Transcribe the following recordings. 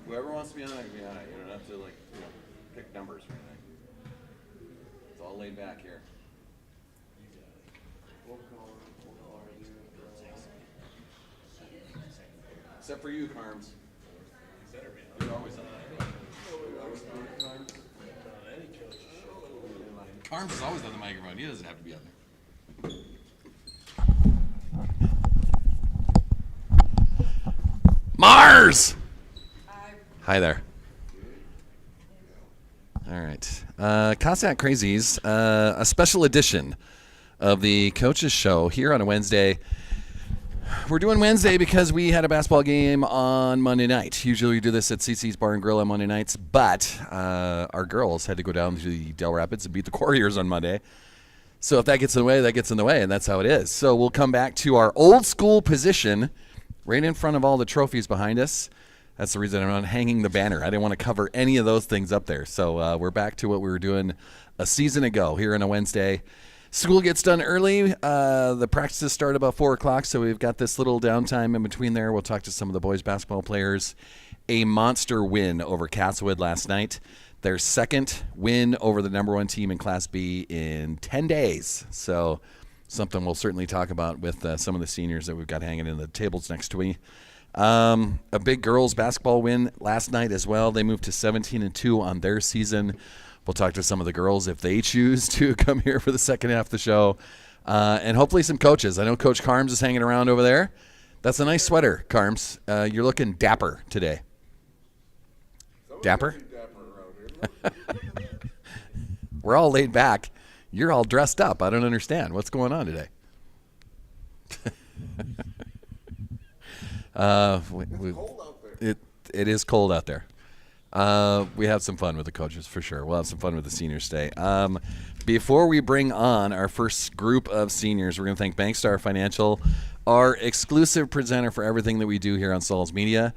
Whoever wants to be on it, can be on it. You don't have to pick numbers or anything. It's all laid back here. Except for you, Carms. You're always on it. Carms is always on the microphone. He doesn't have to be on there. Mars! Hi there. All right. Cossack Crazies, a special edition of the Coaches Show here on a Wednesday. We're doing Wednesday because we had a basketball game on Monday night. Usually we do this at CC's Bar and Grill on Monday nights, but our girls had to go down to the Del Rapids and beat the Warriors on Monday. So if that gets in the way, that gets in the way, and that's how it is. So we'll come back to our old school position right in front of all the trophies behind us. That's the reason I'm not hanging the banner. I didn't want to cover any of those things up there. So we're back to what we were doing a season ago here on a Wednesday. School gets done early. The practices start about 4 o'clock, so we've got this little downtime in between there. We'll talk to some of the boys basketball players. A monster win over Castlewood last night. Their second win over the number one team in Class B in 10 days. So something we'll certainly talk about with some of the seniors that we've got hanging in the tables next to me. A big girls basketball win last night as well. They moved to 17-2 on their season. We'll talk to some of the girls if they choose to come here for the second half of the show. And hopefully some coaches. I know Coach Carms is hanging around over there. That's a nice sweater, Carms. You're looking dapper today. Dapper? We're all laid back. You're all dressed up. I don't understand. What's going on today? It's cold out there. It is cold out there. We have some fun with the coaches for sure. We'll have some fun with the seniors today. Before we bring on our first group of seniors, we're going to thank Bankstar Financial, our exclusive presenter for everything that we do here on Sols Media.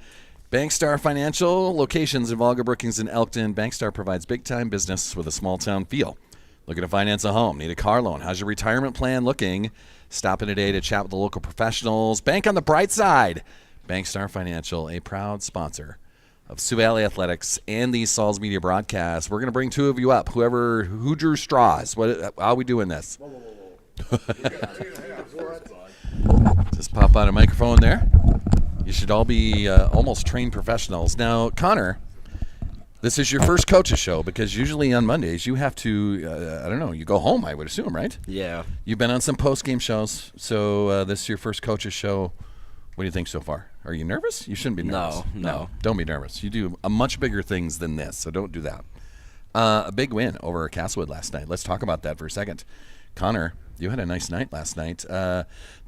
Bankstar Financial, locations in Volga, Brookings, and Elkton. Bankstar provides big-time business with a small-town feel. Looking to finance a home? Need a car loan? How's your retirement plan looking? Stop in today to chat with the local professionals. Bank on the bright side. Bankstar Financial, a proud sponsor of Sioux Valley Athletics and the Sols Media broadcast. We're going to bring two of you up. Who drew straws? How are we doing this? Just pop on a microphone there. You should all be almost trained professionals. Now, Connor, this is your first coaches show because usually on Mondays you have to, I don't know, you go home, I would assume, right? Yeah. You've been on some post-game shows, so this is your first coaches show. What do you think so far? Are you nervous? You shouldn't be nervous. No. Don't be nervous. You do much bigger things than this, so don't do that. A big win over Castlewood last night. Let's talk about that for a second. Connor, you had a nice night last night.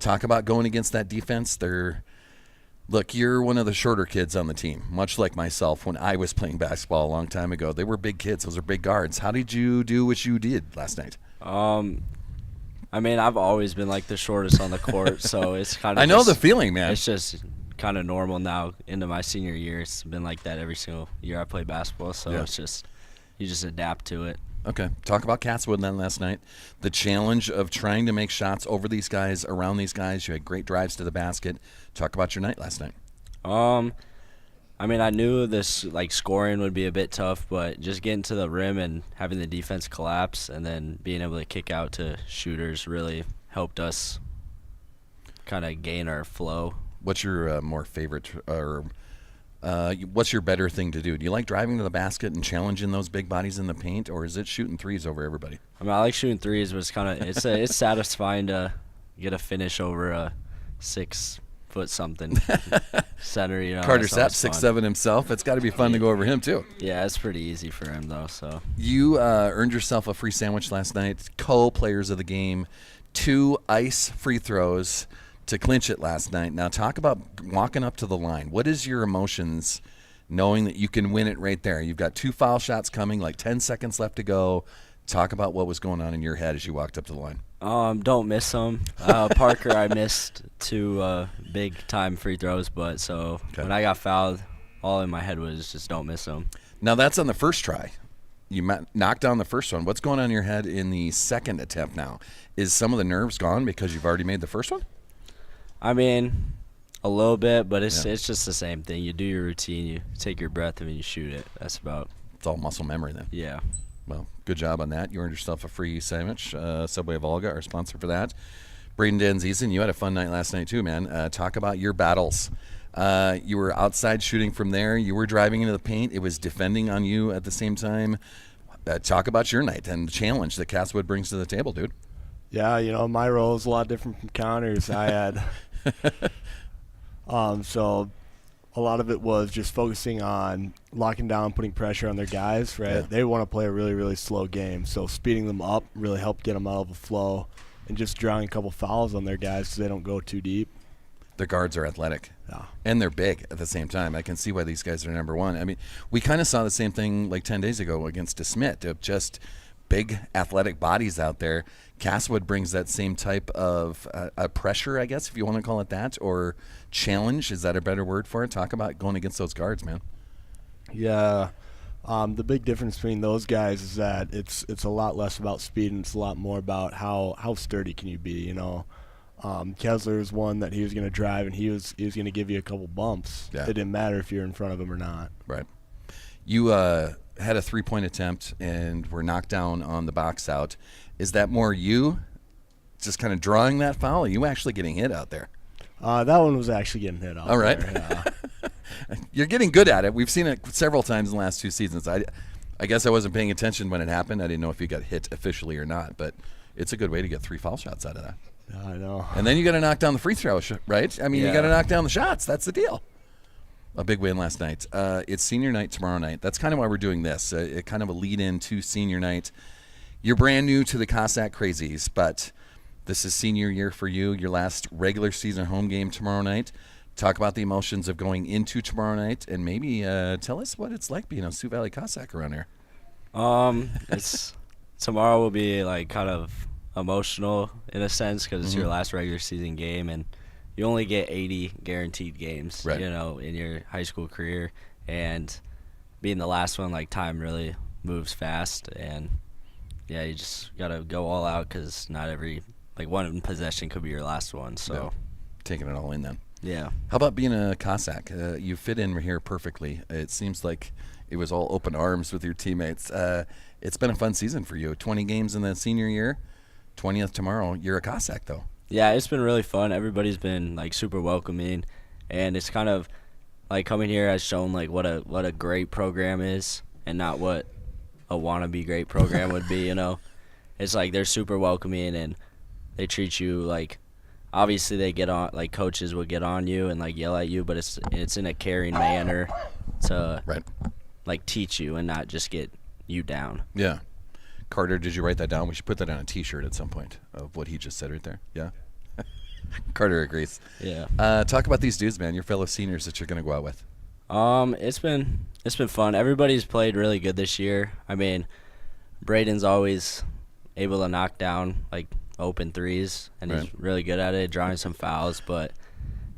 Talk about going against that defense. Look, you're one of the shorter kids on the team, much like myself when I was playing basketball a long time ago. They were big kids. Those are big guards. How did you do what you did last night? I mean, I've always been like the shortest on the court, so it's kind of I know the feeling, man. It's just kind of normal now into my senior year. It's been like that every single year I play basketball, so It's just you just adapt to it. Okay. Talk about Castlewood then last night. The challenge of trying to make shots over these guys, around these guys. You had great drives to the basket. Talk about your night last night. I mean, I knew this scoring would be a bit tough, but just getting to the rim and having the defense collapse and then being able to kick out to shooters really helped us kind of gain our flow. What's your more favorite or what's your better thing to do? Do you like driving to the basket and challenging those big bodies in the paint, or is it shooting threes over everybody? I mean, I like shooting threes, but it's satisfying to get a finish over a 6-foot-something center. Carter Sapp, 6'7" himself. It's got to be fun to go over him too. Yeah, it's pretty easy for him though. So you earned yourself a free sandwich last night. Co-players of the game, 2 ice free throws to clinch it last night. Now talk about walking up to the line. What is your emotions knowing that you can win it right there? You've got 2 foul shots coming, 10 seconds left to go. Talk about what was going on in your head as you walked up to the line. Don't miss them. Parker, I missed 2 big-time free throws, but when I got fouled, all in my head was just don't miss them. Now that's on the first try. You knocked down the first one. What's going on in your head in the second attempt now? Is some of the nerves gone because you've already made the first one? I mean, A little bit, but it's just the same thing. You do your routine, you take your breath, and then you shoot it. That's about. It's all muscle memory then. Yeah. Well, good job on that. You earned yourself a free sandwich. Subway of Olga, our sponsor for that. Braden Danzizen, you had a fun night last night too, man. Talk about your battles. You were outside shooting from there. You were driving into the paint. It was defending on you at the same time. Talk about your night and the challenge that Castlewood brings to the table, dude. Yeah, my role is a lot different from Connor's. I had so a lot of it was just focusing on locking down, putting pressure on their guys, right? Yeah. They want to play a really, really slow game, so speeding them up really helped get them out of the flow and just drawing a couple fouls on their guys so they don't go too deep. Their guards are athletic. Yeah. And they're big at the same time. I can see why these guys are number one. I mean, we kind of saw the same thing like 10 days ago against DeSmit. Just big athletic bodies out there. Castlewood brings that same type of pressure, I guess, if you want to call it that, or challenge. Is that a better word for it? Talk about going against those guards, man. Yeah. The big difference between those guys is that it's a lot less about speed and it's a lot more about how sturdy can you be, Kessler is one that he was going to drive and he was going to give you a couple bumps. Yeah. It didn't matter if you're in front of him or not. Right. You had a 3-point attempt and were knocked down on the box out. Is that more you just kind of drawing that foul, or you actually getting hit out there? That one was actually getting hit out. All right. There, yeah. You're getting good at it. We've seen it several times in the last 2 seasons. I guess I wasn't paying attention when it happened. I didn't know if you got hit officially or not, but it's a good way to get 3 foul shots out of that. Yeah, I know. And then you got to knock down the free throw, right? I mean, you got to knock down the shots. That's the deal. A big win last night. It's senior night tomorrow night. That's kind of why we're doing this. Kind of a lead-in to senior night. You're brand new to the Cossack Crazies, but this is senior year for you. Your last regular season home game tomorrow night. Talk about the emotions of going into tomorrow night, and maybe tell us what it's like being a Sioux Valley Cossack around here. It's tomorrow will be like kind of emotional in a sense because it's your last regular season game, and you only get 80 guaranteed games, right, in your high school career, and being the last one, like, time really moves fast, and yeah, you just gotta go all out because not every one possession could be your last one. So yeah. Taking it all in then. Yeah. How about being a Cossack? You fit in here perfectly. It seems like it was all open arms with your teammates. It's been a fun season for you. 20 games in the senior year, 20th tomorrow. You're a Cossack, though. Yeah, it's been really fun. Everybody's been super welcoming, and it's kind of coming here has shown what a great program is, and not what a wannabe great program would be. It's they're super welcoming, and they treat you obviously they get on, coaches will get on you and yell at you, but it's in a caring manner to right. Teach you and not just get you down. Yeah. Carter, did you write that down? We should put that on a T-shirt at some point of what he just said right there. Yeah. Carter agrees. Yeah. Talk about these dudes, man. Your fellow seniors that you're going to go out with. It's been fun. Everybody's played really good this year. I mean, Braden's always able to knock down open threes, and he's really good at it, drawing some fouls. But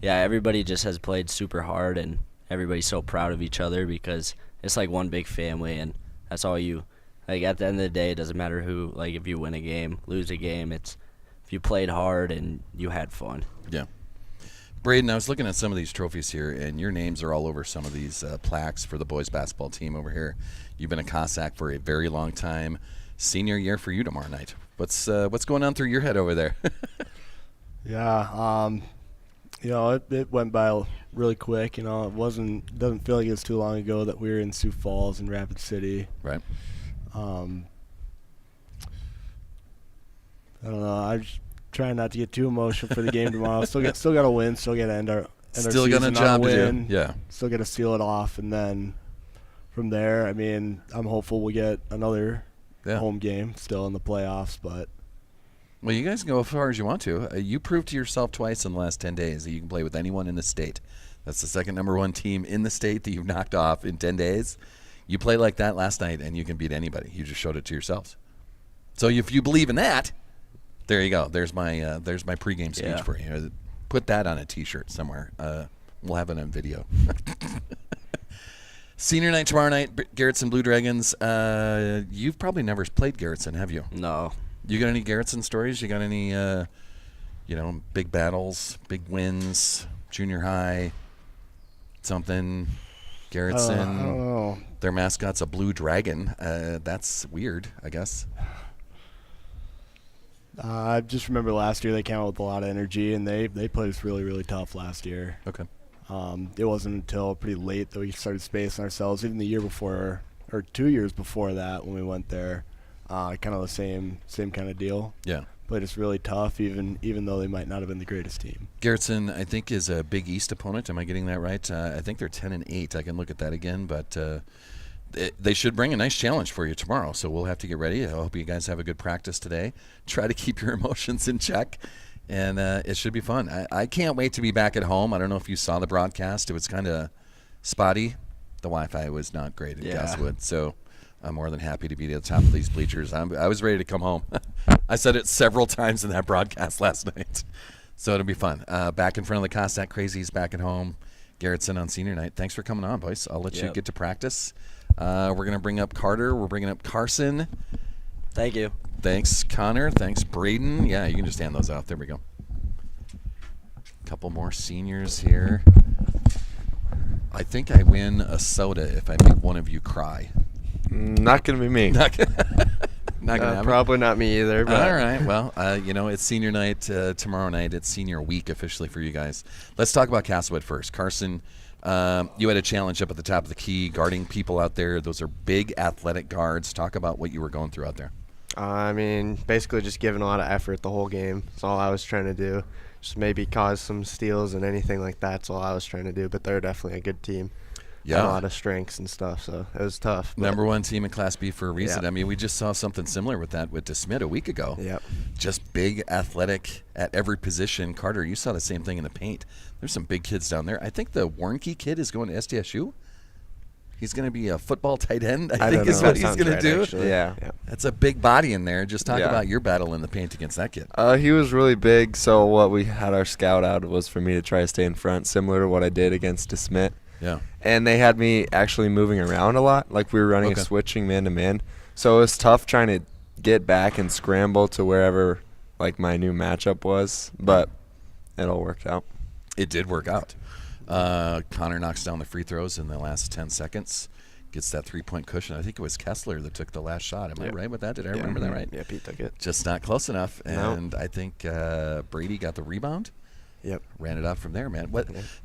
yeah, everybody just has played super hard, and everybody's so proud of each other because it's one big family, and that's all you. At the end of the day, it doesn't matter who. If you win a game, lose a game, it's if you played hard and you had fun. Yeah. Braden, I was looking at some of these trophies here, and your names are all over some of these plaques for the boys basketball team over here. You've been a Cossack for a very long time. Senior year for you tomorrow night. What's going on through your head over there? Yeah, it went by really quick. It doesn't feel like it was too long ago that we were in Sioux Falls and Rapid City. Right. I don't know. I'm just trying not to get too emotional for the game tomorrow. Still got to win. Still got to end our still got a job to do. Yeah. Still got to seal it off, and then from there, I mean, I'm hopeful we get another home game still in the playoffs. But well, you guys can go as far as you want to. You proved to yourself twice in the last 10 days that you can play with anyone in the state. That's the second number one team in the state that you've knocked off in 10 days. You played like that last night, and you can beat anybody. You just showed it to yourselves. So if you believe in that, there you go. There's my pregame speech for you. Put that on a T-shirt somewhere. We'll have it on video. Senior night tomorrow night, Garrettson Blue Dragons. You've probably never played Garrettson, have you? No. You got any Garrettson stories? You got any, big battles, big wins? junior high, something. Garrettson. I don't know. Their mascot's a blue dragon. That's weird, I guess. I just remember last year they came out with a lot of energy, and they played us really, really tough last year. Okay. It wasn't until pretty late that we started spacing ourselves. Even the year before, or 2 years before that, when we went there, kind of the same kind of deal. Yeah. Played us really tough, even though they might not have been the greatest team. Garrettson, I think, is a Big East opponent. Am I getting that right? I think they're 10-8. I can look at that again, but they should bring a nice challenge for you tomorrow. So we'll have to get ready. I hope you guys have a good practice today. Try to keep your emotions in check, and it should be fun. I can't wait to be back at home. I don't know if you saw the broadcast. It was kind of spotty. The Wi-Fi was not great in Castlewood, so I'm more than happy to be at the top of these bleachers. I was ready to come home. I said it several times in that broadcast last night. So it'll be fun. Back in front of the Cossack Crazies, back at home. Garrettson on senior night. Thanks for coming on, boys. I'll let you get to practice. We're going to bring up Carter. We're bringing up Carson. Thank you. Thanks, Connor. Thanks, Braden. Yeah, you can just hand those out. There we go. Couple more seniors here. I think I win a soda if I make one of you cry. Not going to be me. Not gonna happen. Probably not me either. But All right. Well, it's senior night tomorrow night. It's senior week officially for you guys. Let's talk about Castlewood first. Carson, you had a challenge up at the top of the key, guarding people out there. Those are big athletic guards. Talk about what you were going through out there. I mean, basically just giving a lot of effort the whole game. That's all I was trying to do. Just maybe cause some steals and anything like that. That's all I was trying to do. But they're definitely a good team. Yeah. A lot of strengths and stuff, so it was tough. Number one team in Class B for a reason. Yeah. I mean, we just saw something similar with that with DeSmit a week ago. Yep. Just big, athletic at every position. Carter, you saw the same thing in the paint. There's some big kids down there. I think the Warnke kid is going to SDSU. He's going to be a football tight end, I think is what he's going to do. Actually. Yeah. That's a big body in there. Just talk about your battle in the paint against that kid. He was really big, so what we had our scout out was for me to try to stay in front, similar to what I did against DeSmit. Yeah. And they had me actually moving around a lot, like we were running a switching man-to-man. So it was tough trying to get back and scramble to wherever like my new matchup was, but it all worked out. It did work out. Connor knocks down the free throws in the last 10 seconds, gets that three-point cushion. I think it was Kessler that took the last shot. Am I right with that? Did I remember that right? Yeah, Pete took it. Just not close enough. No. And I think Brady got the rebound. Yep. Ran it out from there, man.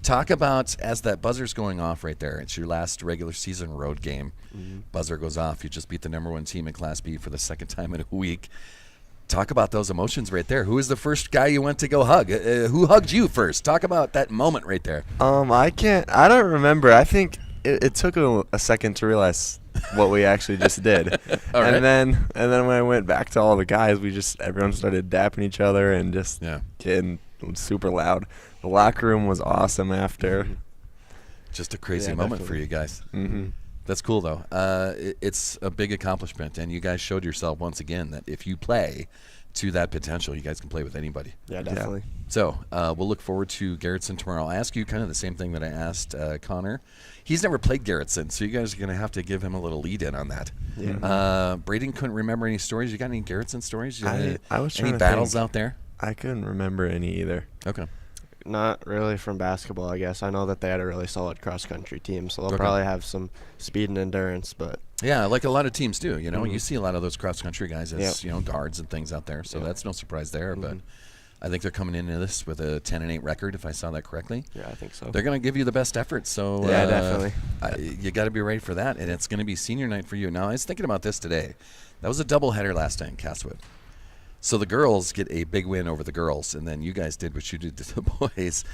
Talk about, as that buzzer's going off right there, it's your last regular season road game. Buzzer goes off. You just beat the number one team in Class B for the second time in a week. Talk about those emotions right there. Who was the first guy you went to go hug? Who hugged you first? Talk about that moment right there. I don't remember. I think it took a second to realize what we actually just did. And then when I went back to all the guys, everyone started dapping each other and just getting super loud. The locker room was awesome after. Just a crazy moment for you guys. That's cool, though. It's a big accomplishment, and you guys showed yourself once again that if you play to that potential, you guys can play with anybody. Yeah, definitely. So we'll look forward to Garrettson tomorrow. I'll ask you kind of the same thing that I asked Connor. He's never played Garrettson, so you guys are going to have to give him a little lead-in on that. Yeah. Braden couldn't remember any stories. You got any Garrettson stories? I was trying any to battles think. out there? I couldn't remember any either. Okay. Not really from basketball, I guess. I know that they had a really solid cross-country team, so they'll probably have some speed and endurance. But yeah, like a lot of teams do. You know, you see a lot of those cross-country guys as guards and things out there, so that's no surprise there. But I think they're coming into this with a 10-8 record, if I saw that correctly. Yeah, I think so. They're going to give you the best effort, so yeah, definitely. You got to be ready for that, and it's going to be senior night for you. Now, I was thinking about this today. That was a doubleheader last night in Castlewood. So the girls get a big win over the girls, and then you guys did what you did to the boys.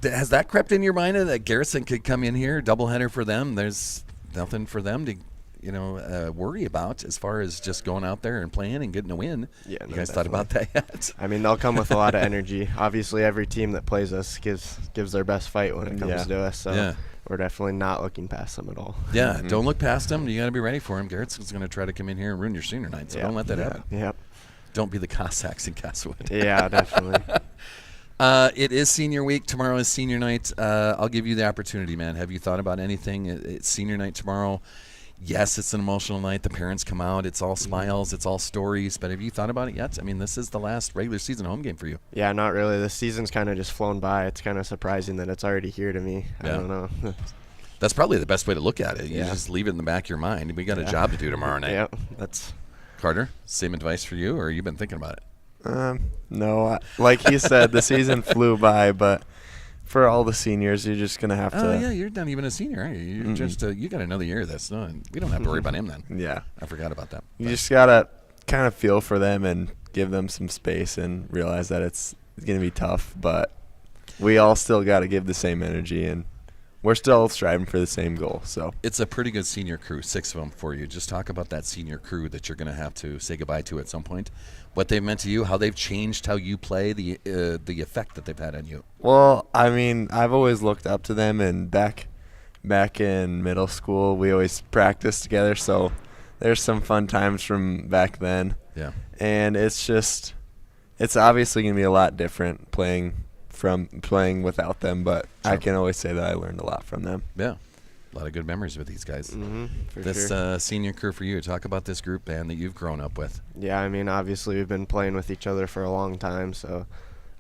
Has that crept in your mind that Garrison could come in here, doubleheader for them? There's nothing for them to, worry about as far as just going out there and playing and getting a win. Yeah, you guys thought about that yet? I mean, they'll come with a lot of energy. Obviously, every team that plays us gives their best fight when it comes to us. So we're definitely not looking past them at all. Yeah, don't look past them. You got to be ready for them. Garrettson's going to try to come in here and ruin your senior night, so don't let that happen. Yep. Don't be the Cossacks in Castlewood. Yeah, definitely. It is senior week. Tomorrow is senior night. I'll give you the opportunity, man. Have you thought about anything? It's senior night tomorrow. yes, it's an emotional night. The parents come out. It's all smiles. It's all stories. But have you thought about it yet? I mean, this is the last regular season home game for you. Yeah, not really. This season's kind of just flown by. It's kind of surprising that it's already here to me. I don't know. That's probably the best way to look at it. You Yeah. just leave it in the back of your mind. We got a job to do tomorrow night. Yeah, that's Carter, same advice for you, or you've been thinking about it? No, like he said, the season flew by, but for all the seniors, you're just gonna have Oh, to. yeah, you're not even a senior, are you? You're just you got another year of this. No, we don't have to worry about him then. Yeah, I forgot about that. you just gotta kind of feel for them and give them some space and realize that it's gonna be tough, but we all still gotta give the same energy, and we're still striving for the same goal. So It's a pretty good senior crew, 6 of them for you. Just talk about that senior crew that you're going to have to say goodbye to at some point. What they've meant to you, how they've changed how you play, the effect that they've had on you. Well, I mean, I've always looked up to them, and back in middle school, we always practiced together. So there's some fun times from back then, Yeah. and it's obviously gonna be a lot different playing without them. But I can always say that I learned a lot from them. Yeah. A lot of good memories with these guys. for This sure. senior crew for you, talk about this group band that you've grown up with. Yeah, I mean, obviously we've been playing with each other for a long time, so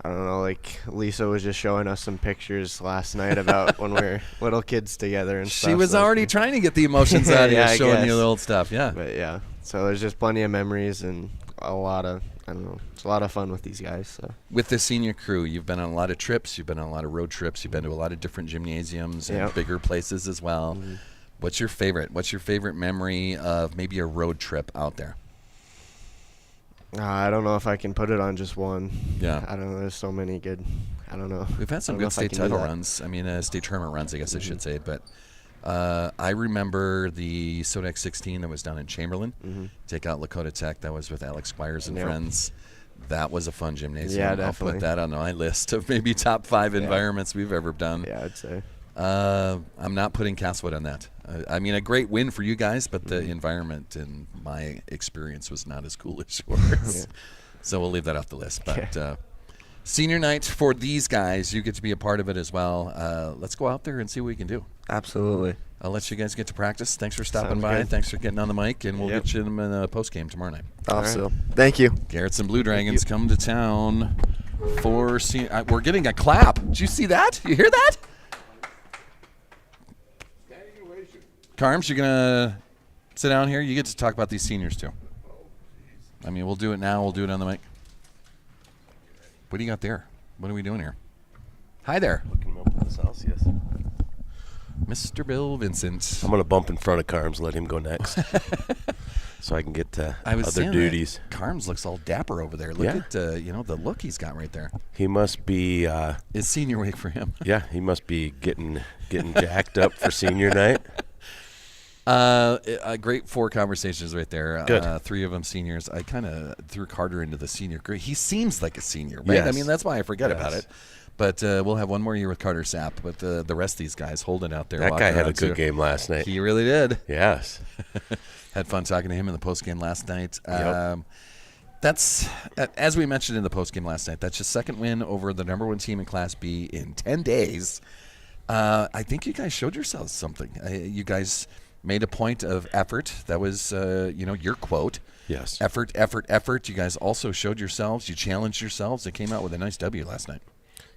I don't know. Like Lisa was just showing us some pictures last night about when we were little kids together and stuff. She was so- already trying to get the emotions out of you, Yeah, I showing you guess. the old stuff. Yeah. But yeah, so there's just plenty of memories and a lot of, I don't know, it's a lot of fun with these guys. So With the senior crew, you've been on a lot of trips. You've been on a lot of road trips. You've been to a lot of different gymnasiums and Yep. bigger places as well. What's your favorite? What's your favorite memory of maybe a road trip out there? I don't know if I can put it on just one. Yeah. I don't know. There's so many good. I don't know. We've had some I don't know good if I state can do title that. runs. I mean, state tournament runs, I guess I should say. But I remember the Sodex 16 that was down in Chamberlain. Take out Lakota Tech. That was with Alex Squires and Yep. friends. That was a fun gymnasium. Yeah, I'll definitely. put that on my list of maybe top 5 environments we've ever done. Yeah, I'd say. I'm not putting Castlewood on that. I mean, a great win for you guys, but the environment and my experience was not as cool as yours. So we'll leave that off the list. But senior night for these guys, you get to be a part of it as well. Let's go out there and see what we can do. Absolutely. I'll let you guys get to practice. Thanks for stopping Sounds by. good. Thanks for getting on the mic, and we'll Yep. get you in a post game tomorrow night. Awesome. Thank you. Garrett's and Blue Dragons come to town for we're getting a clap. Did you see that? You hear that? Carms, you're gonna sit down here. You get to talk about these seniors too. I mean, we'll do it now. We'll do it on the mic. What do you got there? What are we doing here? Hi there, Looking him up in this house, yes. Mr. Bill Vincent. I'm going to bump in front of Carms, let him go next. So I can get to I was other saying duties. that Carms looks all dapper over there. Look Yeah. at the look he's got right there. He must be, It's senior week for him. he must be getting jacked up for senior night. A great 4 conversations right there. Good. 3 of them seniors. I kind of threw Carter into the senior grade. He seems like a senior, right? I Yes. mean, that's why I forget about Yes. it. But we'll have one more year with Carter Sapp. But the rest of these guys holding out there. That walking guy had a around, good too. game last night. He really did. Yes. Had fun talking to him in the postgame last night. Yep. That's, as we mentioned in the postgame last night, that's your second win over the number 1 team in Class B in 10 days. I think you guys showed yourselves something. You guys made a point of effort. That was, your quote. Yes. Effort, effort, effort. You guys also showed yourselves. You challenged yourselves. It came out with a nice W last night.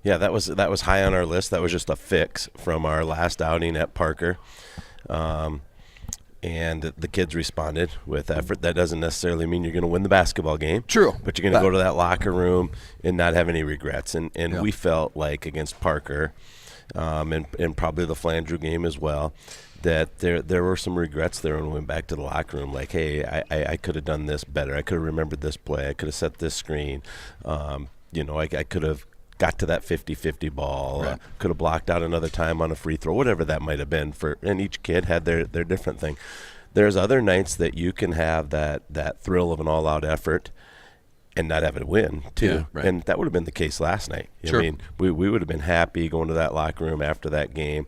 Yeah, that was high on our list. That was just a fix from our last outing at Parker. And the kids responded with effort. That doesn't necessarily mean you're going to win the basketball game. True. But you're going to go to that locker room and not have any regrets. And Yeah. we felt like against Parker and probably the Flandreau game as well, that there were some regrets there when we went back to the locker room. Like, hey, I could have done this better. I could have remembered this play. I could have set this screen. I could have got to that 50-50 ball, Right. could have blocked out another time on a free throw, whatever that might have been. And each kid had their different thing. There's other nights that you can have that thrill of an all-out effort and not have it win, too. Yeah, right. And that would have been the case last night. Sure. I mean, we would have been happy going to that locker room after that game.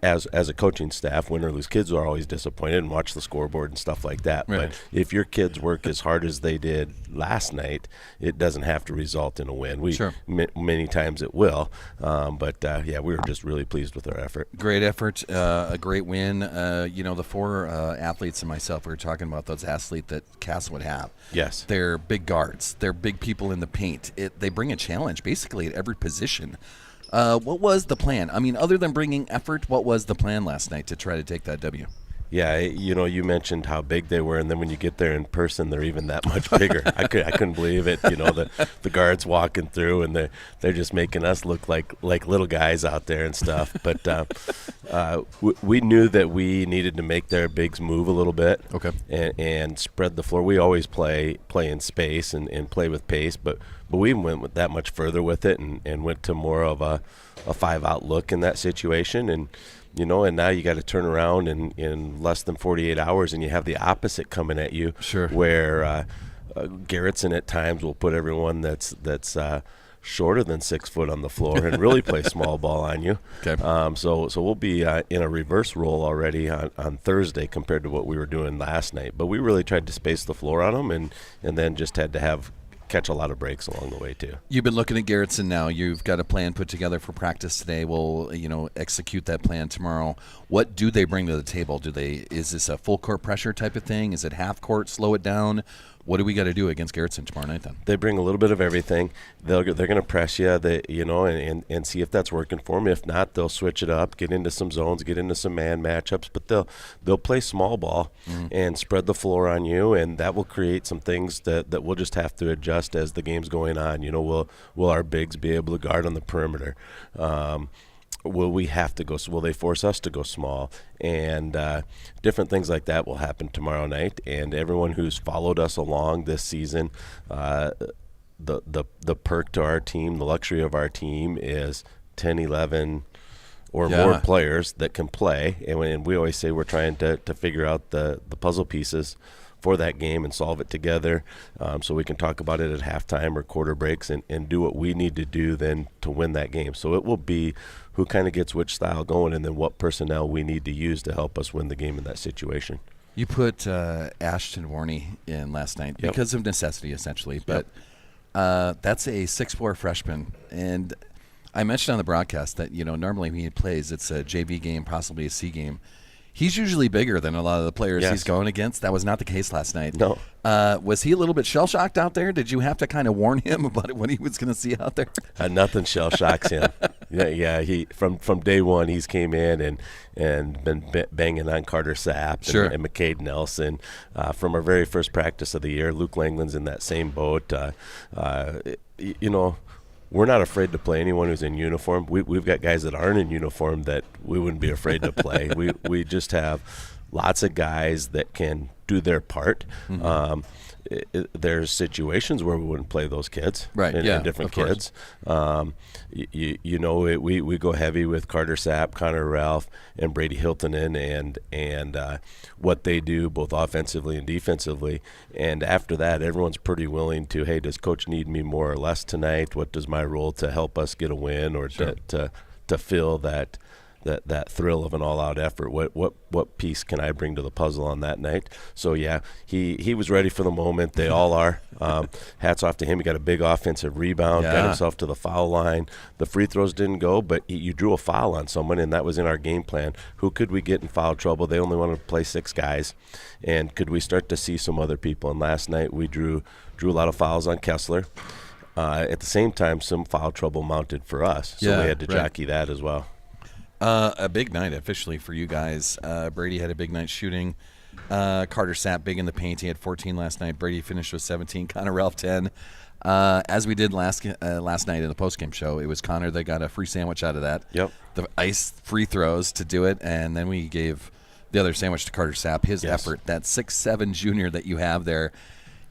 as a coaching staff, win or lose, kids are always disappointed and watch the scoreboard and stuff like that. Right. But if your kids work as hard as they did last night, it doesn't have to result in a win. Sure. Many times it will. We were just really pleased with our effort. Great effort, a great win. The four athletes and myself, we were talking about those athletes that Cass would have. Yes. They're big guards. They're big people in the paint. They bring a challenge basically at every position. What was the plan? I mean, other than bringing effort, what was the plan last night to try to take that W? Yeah, you mentioned how big they were, and then when you get there in person, they're even that much bigger. I couldn't believe it. The guards walking through, and they're just making us look like little guys out there and stuff. But we knew that we needed to make their bigs move a little bit, okay, and spread the floor. We always play in space and play with pace, but we went with that much further with it and went to more of a 5-out look in that situation. And now you got to turn around in less than 48 hours, and you have the opposite coming at you. Sure. Where Garrettson at times will put everyone that's shorter than 6 foot on the floor and really play small ball on you. Okay. So we'll be in a reverse role already on Thursday compared to what we were doing last night. But we really tried to space the floor on them, and then just had to catch a lot of breaks along the way too. You've been looking at Garrettson now. You've got a plan put together for practice today. We'll execute that plan tomorrow. What do they bring to the table? Is this a full court pressure type of thing? Is it half court, slow it down? What do we got to do against Garrettson tomorrow night then? They bring a little bit of everything. They're going to press you, and see if that's working for them. If not, they'll switch it up, get into some zones, get into some man matchups. But they'll play small ball and spread the floor on you, and that will create some things that we'll just have to adjust as the game's going on. Will our bigs be able to guard on the perimeter? Will we have to go? Will they force us to go small? And different things like that will happen tomorrow night. And everyone who's followed us along this season, the perk to our team, the luxury of our team is 10, 11 or more players that can play. And we always say we're trying to figure out the puzzle pieces for that game and solve it together, so we can talk about it at halftime or quarter breaks and do what we need to do then to win that game. So it will be who kind of gets which style going, and then what personnel we need to use to help us win the game in that situation. You put Ashton Warney in last night because of necessity, essentially. But that's a 6'4" freshman. And I mentioned on the broadcast that, normally when he plays, it's a JV game, possibly a C game. He's usually bigger than a lot of the players he's going against. That was not the case last night. No. Was he a little bit shell-shocked out there? Did you have to kind of warn him about what he was going to see out there? Nothing shell-shocks him. He from day one he's came in and been banging on Carter Sapp and McCade Nelson. From our very first practice of the year, Luke Langland's in that same boat. We're not afraid to play anyone who's in uniform. We've got guys that aren't in uniform that we wouldn't be afraid to play. We just have lots of guys that can do their part. Mm-hmm. There's situations where we wouldn't play those kids, right? And different kids. We go heavy with Carter Sapp, Connor Ralph, and Brady Hiltonen, and what they do both offensively and defensively. And after that, everyone's pretty willing to, hey, does coach need me more or less tonight? What does my role to help us get a win or to fill that thrill of an all-out effort? What piece can I bring to the puzzle on that night? So he was ready for the moment. They all are. Hats off to him. He got a big offensive rebound, got himself to the foul line. The free throws didn't go, but you drew a foul on someone, and that was in our game plan. Who could we get in foul trouble? They only wanted to play 6 guys, and could we start to see some other people? And last night we drew a lot of fouls on Kessler. At the same time, some foul trouble mounted for us, so we had to jockey that as well. A big night officially for you guys. Brady had a big night shooting. Carter Sapp big in the paint. He had 14 last night. Brady finished with 17. Connor Ralph 10. As we did last night in the postgame show, it was Connor that got a free sandwich out of that. Yep. The ice free throws to do it, and then we gave the other sandwich to Carter Sapp. His effort, that 6'7" junior that you have there.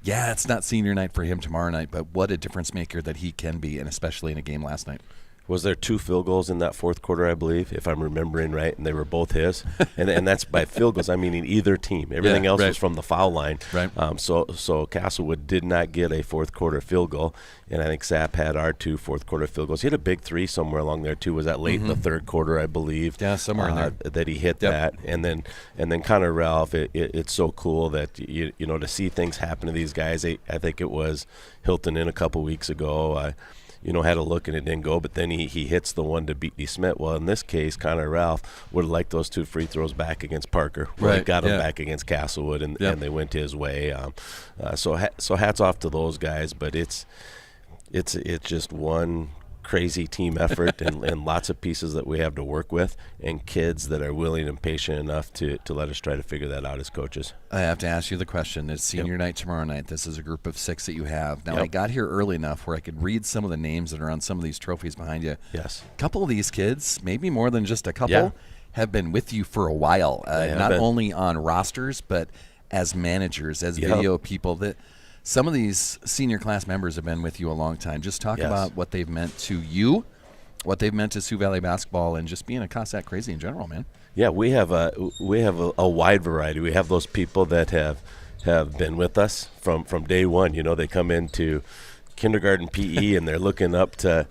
Yeah, it's not senior night for him tomorrow night, but what a difference maker that he can be, and especially in a game last night. Was there 2 field goals in that fourth quarter, I believe, if I'm remembering right, and they were both his? and that's by field goals, I mean in either team. Everything else was from the foul line. Right. So Castlewood did not get a fourth quarter field goal, and I think Sapp had our 2 fourth quarter field goals. He had a big 3 somewhere along there too. Was that late in the third quarter, I believe? Yeah, somewhere in there that he hit that, and then Connor Ralph. It's so cool that you know to see things happen to these guys. I think it was Hilton in a couple weeks ago. Had a look and it didn't go, but then he hits the one to beat D. Smith. Well, in this case, Connor Ralph would have liked those 2 free throws back against Parker. Well, he got them back against Castlewood, and they went his way. So hats off to those guys, but it's just one crazy team effort and lots of pieces that we have to work with, and kids that are willing and patient enough to let us try to figure that out as coaches. I have to ask you the question. It's senior night tomorrow night. This is a group of 6 that you have. Now, I got here early enough where I could read some of the names that are on some of these trophies behind you. Yes. A couple of these kids, maybe more than just a couple, have been with you for a while. Not only on rosters, but as managers, as video people. That some of these senior class members have been with you a long time. Just talk about what they've meant to you, what they've meant to Sioux Valley basketball, and just being a Cossack crazy in general, man. Yeah, we have a wide variety. We have those people that have been with us from day one. They come into kindergarten PE and they're looking up to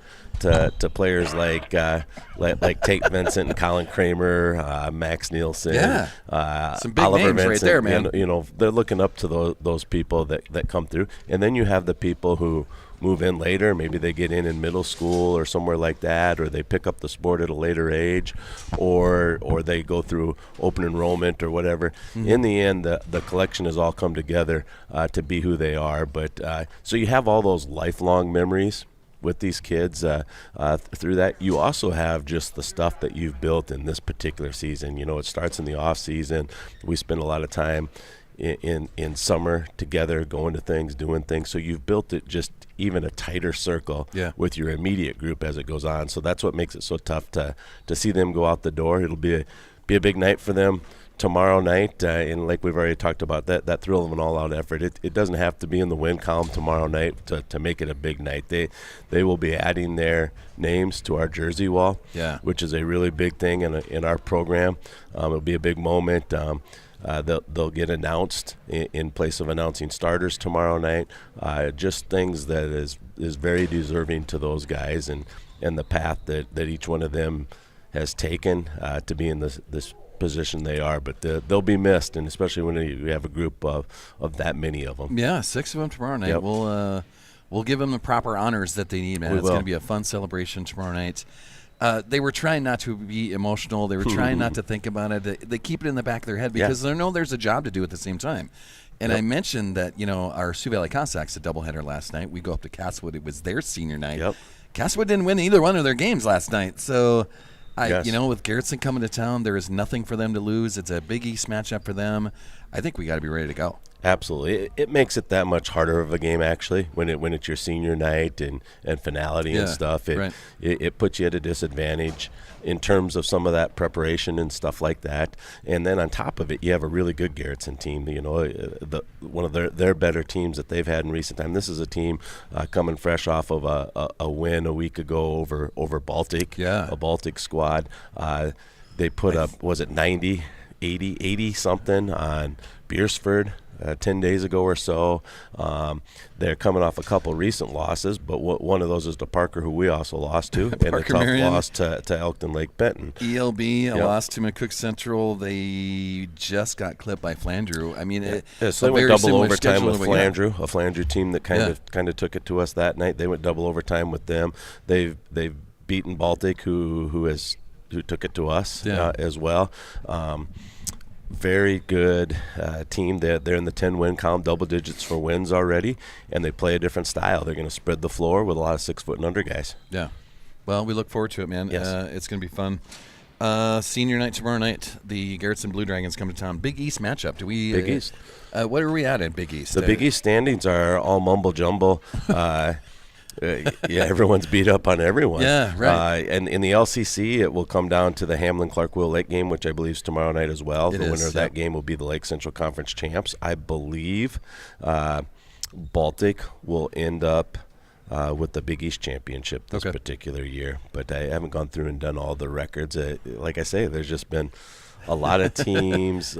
players like Tate Vincent and Colin Kramer, Max Nielsen, some big Oliver names Vincent, right there, man. They're looking up to those people that come through, and then you have the people who move in later. Maybe they get in middle school or somewhere like that, or they pick up the sport at a later age, or they go through open enrollment or whatever. In the end, the collection has all come together to be who they are. But so you have all those lifelong memories with these kids through that. You also have just the stuff that you've built in this particular season. It starts in the off season. We spend a lot of time in summer together, going to things, doing things. So you've built it just even a tighter circle with your immediate group as it goes on. So that's what makes it so tough to see them go out the door. It'll be a big night for them tomorrow night, and like we've already talked about, that thrill of an all-out effort. It doesn't have to be in the win column tomorrow night to make it a big night. They will be adding their names to our jersey wall, which is a really big thing in our program. It'll be a big moment. They'll get announced in place of announcing starters tomorrow night. Just things that is very deserving to those guys and the path that each one of them has taken to be in this position they are. But they'll be missed, and especially when you have a group of that many of them. Yeah, 6 of them tomorrow night. We'll give them the proper honors that they need, man. It's going to be a fun celebration tomorrow night. They were trying not to be emotional. They were trying not to think about it. They keep it in the back of their head because they know there's a job to do at the same time. And I mentioned that, our Sioux Valley Cossacks, a doubleheader last night. We go up to Castlewood. It was their senior night. Castlewood didn't win either one of their games last night. So, with Garrettson coming to town, there is nothing for them to lose. It's a Big East matchup for them. I think we got to be ready to go. Absolutely. It makes it that much harder of a game, actually, when it's your senior night and finality and stuff. It puts you at a disadvantage in terms of some of that preparation and stuff like that. And then on top of it, you have a really good Garrettson team, one of their better teams that they've had in recent time. This is a team coming fresh off of a win a week ago over Baltic, a Baltic squad. They put up, was it 90, 80 something on Beersford 10 days ago or so. They're coming off a couple recent losses, but one of those is to Parker, who we also lost to, and a tough loss to Elkton Lake Benton. ELB, a loss to McCook Central. They just got clipped by Flandreau. I mean, so they went double overtime with Flandreau, a Flandreau team that kind of took it to us that night. They went double overtime with them. They've beaten Baltic, who took it to us as well. Very good team. They're in the 10-win column, double digits for wins already, and they play a different style. They're going to spread the floor with a lot of 6 foot and under guys. Yeah. Well, we look forward to it, man. Yes. It's going to be fun. Senior night tomorrow night. The Garrettson Blue Dragons come to town. Big East matchup. Do we? Big East. What are we at in Big East? The Big East standings are all mumble jumble. Everyone's beat up on everyone. Yeah, right. And in the LCC, it will come down to the Hamlin-Clark-Will Lake game, which I believe is tomorrow night as well. The winner of that game will be the Lake Central Conference champs. I believe Baltic will end up with the Big East Championship this particular year. But I haven't gone through and done all the records. Like I say, there's just been a lot of teams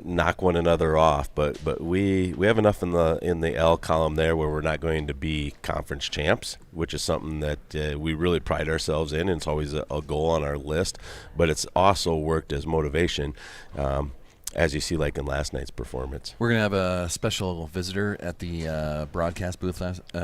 knock one another off, but we have enough in the L column there where we're not going to be conference champs, which is something that we really pride ourselves in, and it's always a goal on our list. But it's also worked as motivation, as you see, like in last night's performance. We're going to have a special visitor at the broadcast booth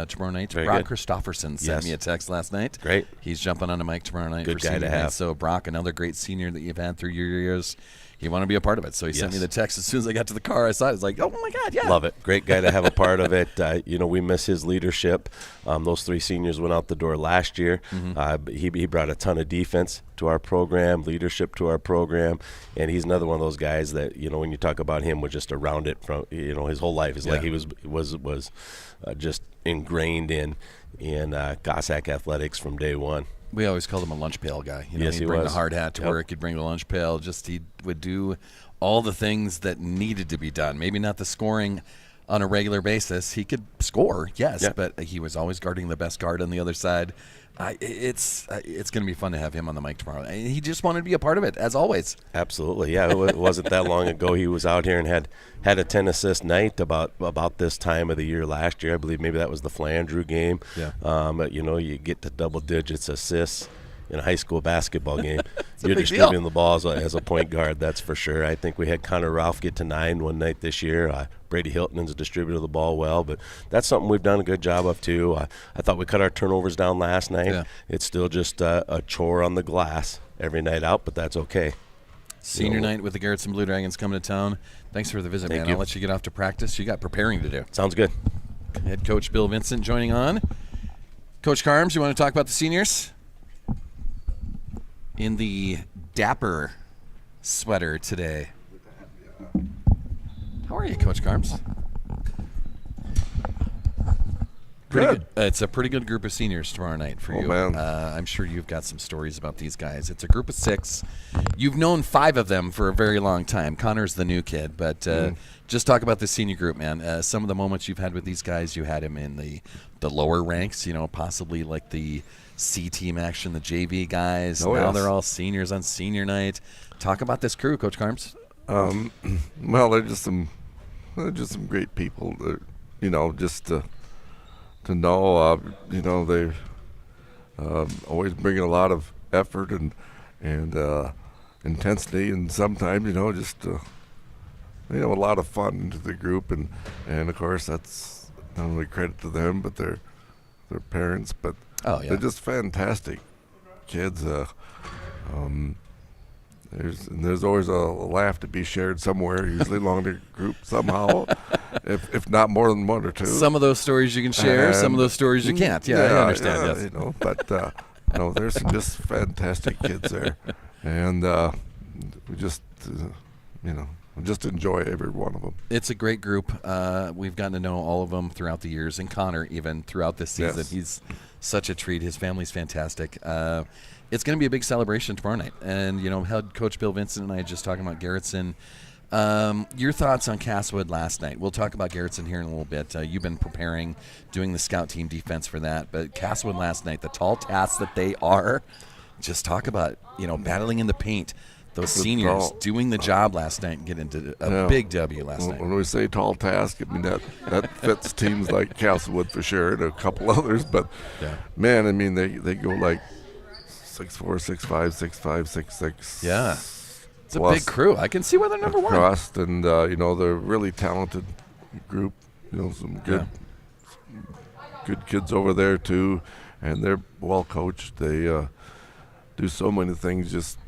tomorrow night. Very Brock good. Christofferson sent me a text last night. Great. He's jumping on a mic tomorrow night. Good for guy to senior night. have. So Brock, another great senior that you've had through your years. You want to be a part of it. So he sent me the text as soon as I got to the car. I saw it. I was like, oh, my God, yeah. Love it. Great guy to have a part of it. We miss his leadership. Those 3 seniors went out the door last year. He brought a ton of defense to our program, leadership to our program, and he's another one of those guys that, when you talk about him, was just around it from, his whole life. It's like he was just ingrained in Cossack athletics from day one. We always called him a lunch pail guy. Yes, he'd he bring was. the hard hat to work. He'd bring the lunch pail. He would do all the things that needed to be done. Maybe not the scoring on a regular basis. He could score, yes, but he was always guarding the best guard on the other side. It's going to be fun to have him on the mic tomorrow. He just wanted to be a part of it, as always. Absolutely, yeah. It wasn't that long ago he was out here and had a 10-assist night about this time of the year last year. I believe maybe that was the Flandreau game. Yeah. But, you get to double digits assists in a high school basketball game. You're big distributing deal. the balls as a point guard, that's for sure. I think we had Connor Ralph get to 9 one night this year. Brady Hilton's distributed the ball well, but that's something we've done a good job of too. I thought we cut our turnovers down last night. Yeah. It's still just a chore on the glass every night out, but that's okay. Senior night with the Garrettson Blue Dragons coming to town. Thanks for the visit, Thank man. you. I'll let you get off to practice. You got preparing to do. Sounds good. Head coach Bill Vincent joining on. Coach Carms, you want to talk about the seniors? In the dapper sweater today. How are you, Coach Carms? Pretty good. It's a pretty good group of seniors tomorrow night for you. Man. I'm sure you've got some stories about these guys. It's a group of 6. You've known 5 of them for a very long time. Connor's the new kid, but just talk about the senior group, man. Some of the moments you've had with these guys, you had him in the lower ranks, possibly like the C team action, the JV guys. Oh, now yes. they're all seniors on senior night. Talk about this crew, Coach Carms. Well, they're just some great people. Just to know, they're always bringing a lot of effort and intensity, and sometimes, just a lot of fun into the group, and of course that's not only credit to them, but their parents, but they're just fantastic kids. There's always a laugh to be shared somewhere, usually along the group somehow, if not more than 1 or 2. Some of those stories you can share, some of those stories you can't. Yeah, I understand. Yes. But there's some just fantastic kids there, and we just enjoy every one of them. It's a great group. We've gotten to know all of them throughout the years, and Connor even throughout this season. Yes. He's such a treat. His family's fantastic. It's going to be a big celebration tomorrow night. And, head coach Bill Vincent and I just talking about Garrettson. Your thoughts on Castlewood last night? We'll talk about Garrettson here in a little bit. You've been preparing, doing the scout team defense for that. But Castlewood last night, the tall tasks that they are, just talk about, battling in the paint. Those seniors doing the job last night and getting into a big W last night. When we say tall task, I mean that fits teams like Castlewood for sure, and a couple others. But man, I mean they go like 6'4", 6'5", 6'5", 6'6". Yeah, it's a big crew. I can see why they're number one. Across, and they're a really talented group. Some good kids over there too, and they're well coached. They do so many things just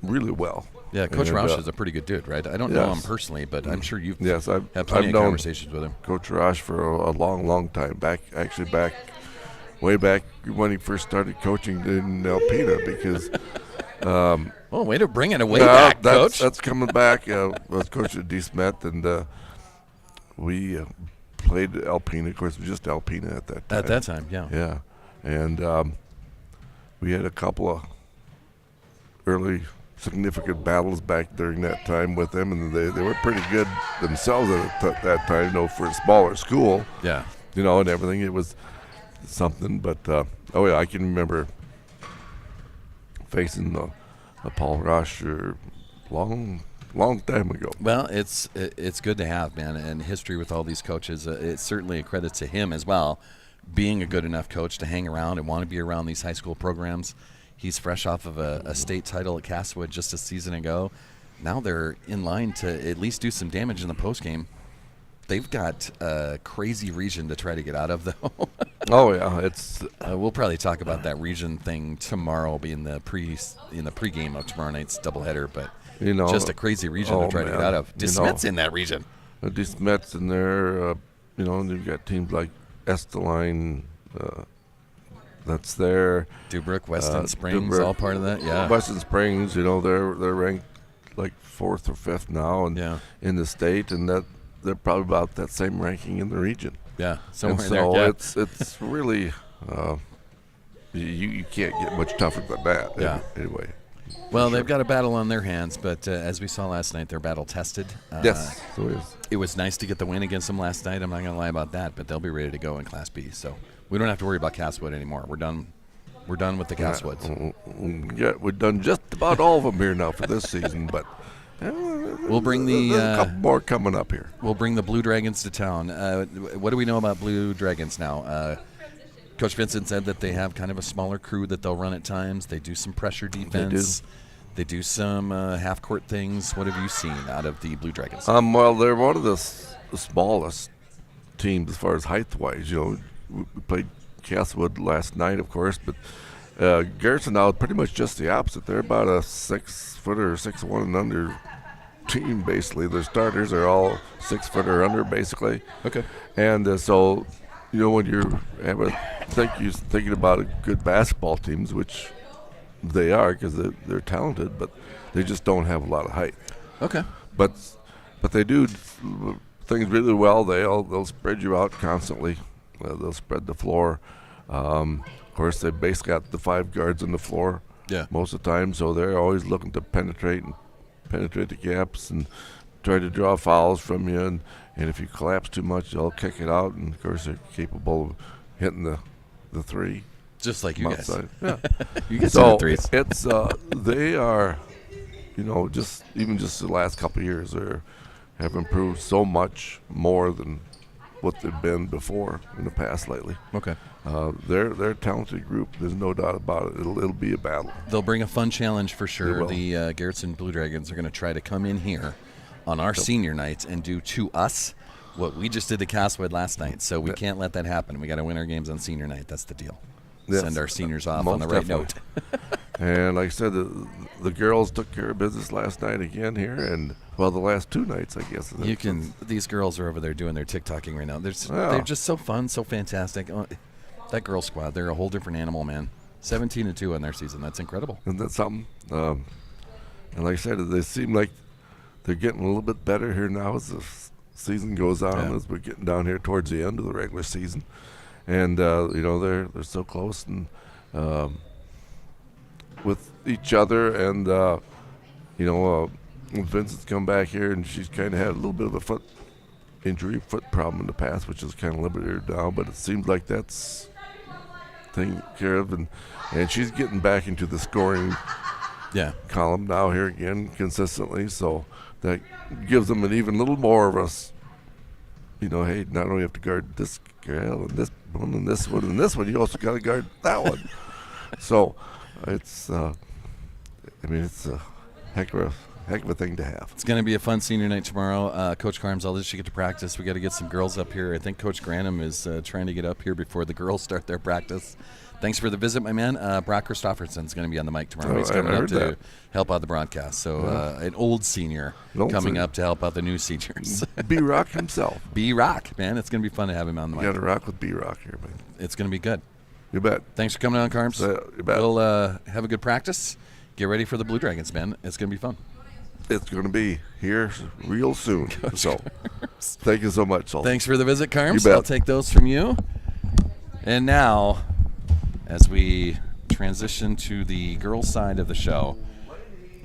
really well. Yeah, Coach Roush is a pretty good dude, right? I don't know him personally, but I'm sure you've had plenty of conversations with him. Coach Roush for a long time way back when he first started coaching in Alpena, because way to bring it way back, Coach. That's coming back. I was coaching at D. Smith, and we played Alpena. Of course, it was just Alpena at that time. At that time, yeah. Yeah, and we had a couple of early significant battles back during that time with them, and they were pretty good themselves at that time, for a smaller school. Yeah. And everything. It was something. But oh yeah, I can remember facing a Paul Rasher long time ago. Well, it's good to have, man, and history with all these coaches. It's certainly a credit to him as well, being a good enough coach to hang around and want to be around these high school programs. He's fresh off of a state title at Castlewood just a season ago. Now they're in line to at least do some damage in the postgame. They've got a crazy region to try to get out of, though. Oh yeah, it's. We'll probably talk about that region thing tomorrow, being the pregame of tomorrow night's doubleheader. But just a crazy region to try to get out of. DeSmet's in that region. DeSmet's in there. And you've got teams like Esteline. That's there. Dubrook, Weston Springs, all part of that. Yeah. Weston Springs, they're ranked like 4th or 5th now, and in the state, and that they're probably about that same ranking in the region. Yeah, somewhere in there. Yeah. It's really you can't get much tougher than that. Yeah. Anyway. Well, they've got a battle on their hands, but as we saw last night, they're battle tested. Yes, so it is. It was nice to get the win against them last night. I'm not going to lie about that, but they'll be ready to go in Class B. So we don't have to worry about Castlewood anymore. We're done. We're done with the Castwoods. Yeah, we've done just about all of them here now for this season, but we'll bring a couple more coming up here. We'll bring the Blue Dragons to town. What do we know about Blue Dragons now? Coach Vincent said that they have kind of a smaller crew that they'll run at times. They do some pressure defense. They do some half-court things. What have you seen out of the Blue Dragons? Well, they're one of the smallest teams as far as height-wise. We played Castlewood last night, of course, but Garrison now pretty much just the opposite. They're about a 6-footer, 6'1" and under team, basically. Their starters are all 6-footer under, basically. Okay. And so, when you're thinking about a good basketball teams, which they are because they're talented, but they just don't have a lot of height. Okay. But they do things really well. They'll spread you out constantly. They'll spread the floor. Of course, they basically got the 5 guards on the floor most of the time, so they're always looking to penetrate the gaps and try to draw fouls from you. And if you collapse too much, they'll kick it out. And, of course, they're capable of hitting the 3. Just like you guys. Yeah. You get some threes. It's they are, just the last couple of years, have improved so much more than what they've been before in the past lately. Okay. They're a talented group. There's no doubt about it. It'll be a battle. They'll bring a fun challenge for sure. The Garrison Blue Dragons are going to try to come in here on our senior nights and do to us what we just did to Castlewood last night. So we can't let that happen. We got to win our games on senior night. That's the deal. Yes. Send our seniors off on the right note. And like I said, the girls took care of business last night again here, and the last 2 nights, I guess. These girls are over there doing their TikToking right now. They're just so fun, so fantastic. That girl squad, they're a whole different animal, man. 17-2 in their season. That's incredible. Isn't that something? And like I said, they seem like they're getting a little bit better here now as the season goes on, as we're getting down here towards the end of the regular season. And they're so close and with each other, and when Vincent's come back here, and she's kind of had a little bit of a foot problem in the past, which is kind of limited her now, but it seems like that's taken care of, and she's getting back into the scoring column now here again consistently, so that gives them an even little more of us. Hey, not only have to guard this girl and this one and this one and this one, you also got to guard that one. So it's, it's a heck of a thing to have. It's going to be a fun senior night tomorrow. Coach Carms, I'll let you get to practice. We got to get some girls up here. I think Coach Granum is trying to get up here before the girls start their practice. Thanks for the visit, my man. Brock Christofferson's going to be on the mic tomorrow. He's coming up to help out the broadcast. So an old senior coming up to help out the new seniors. B-Rock himself. B-Rock, man. It's going to be fun to have him on the mic. You got to rock with B-Rock here, man. It's going to be good. You bet. Thanks for coming on, Carms. You bet. We'll have a good practice. Get ready for the Blue Dragons, man. It's going to be fun. It's going to be here real soon. So thank you so much, Sultan. Thanks for the visit, Carms. You bet. I'll take those from you. And now, as we transition to the girls' side of the show,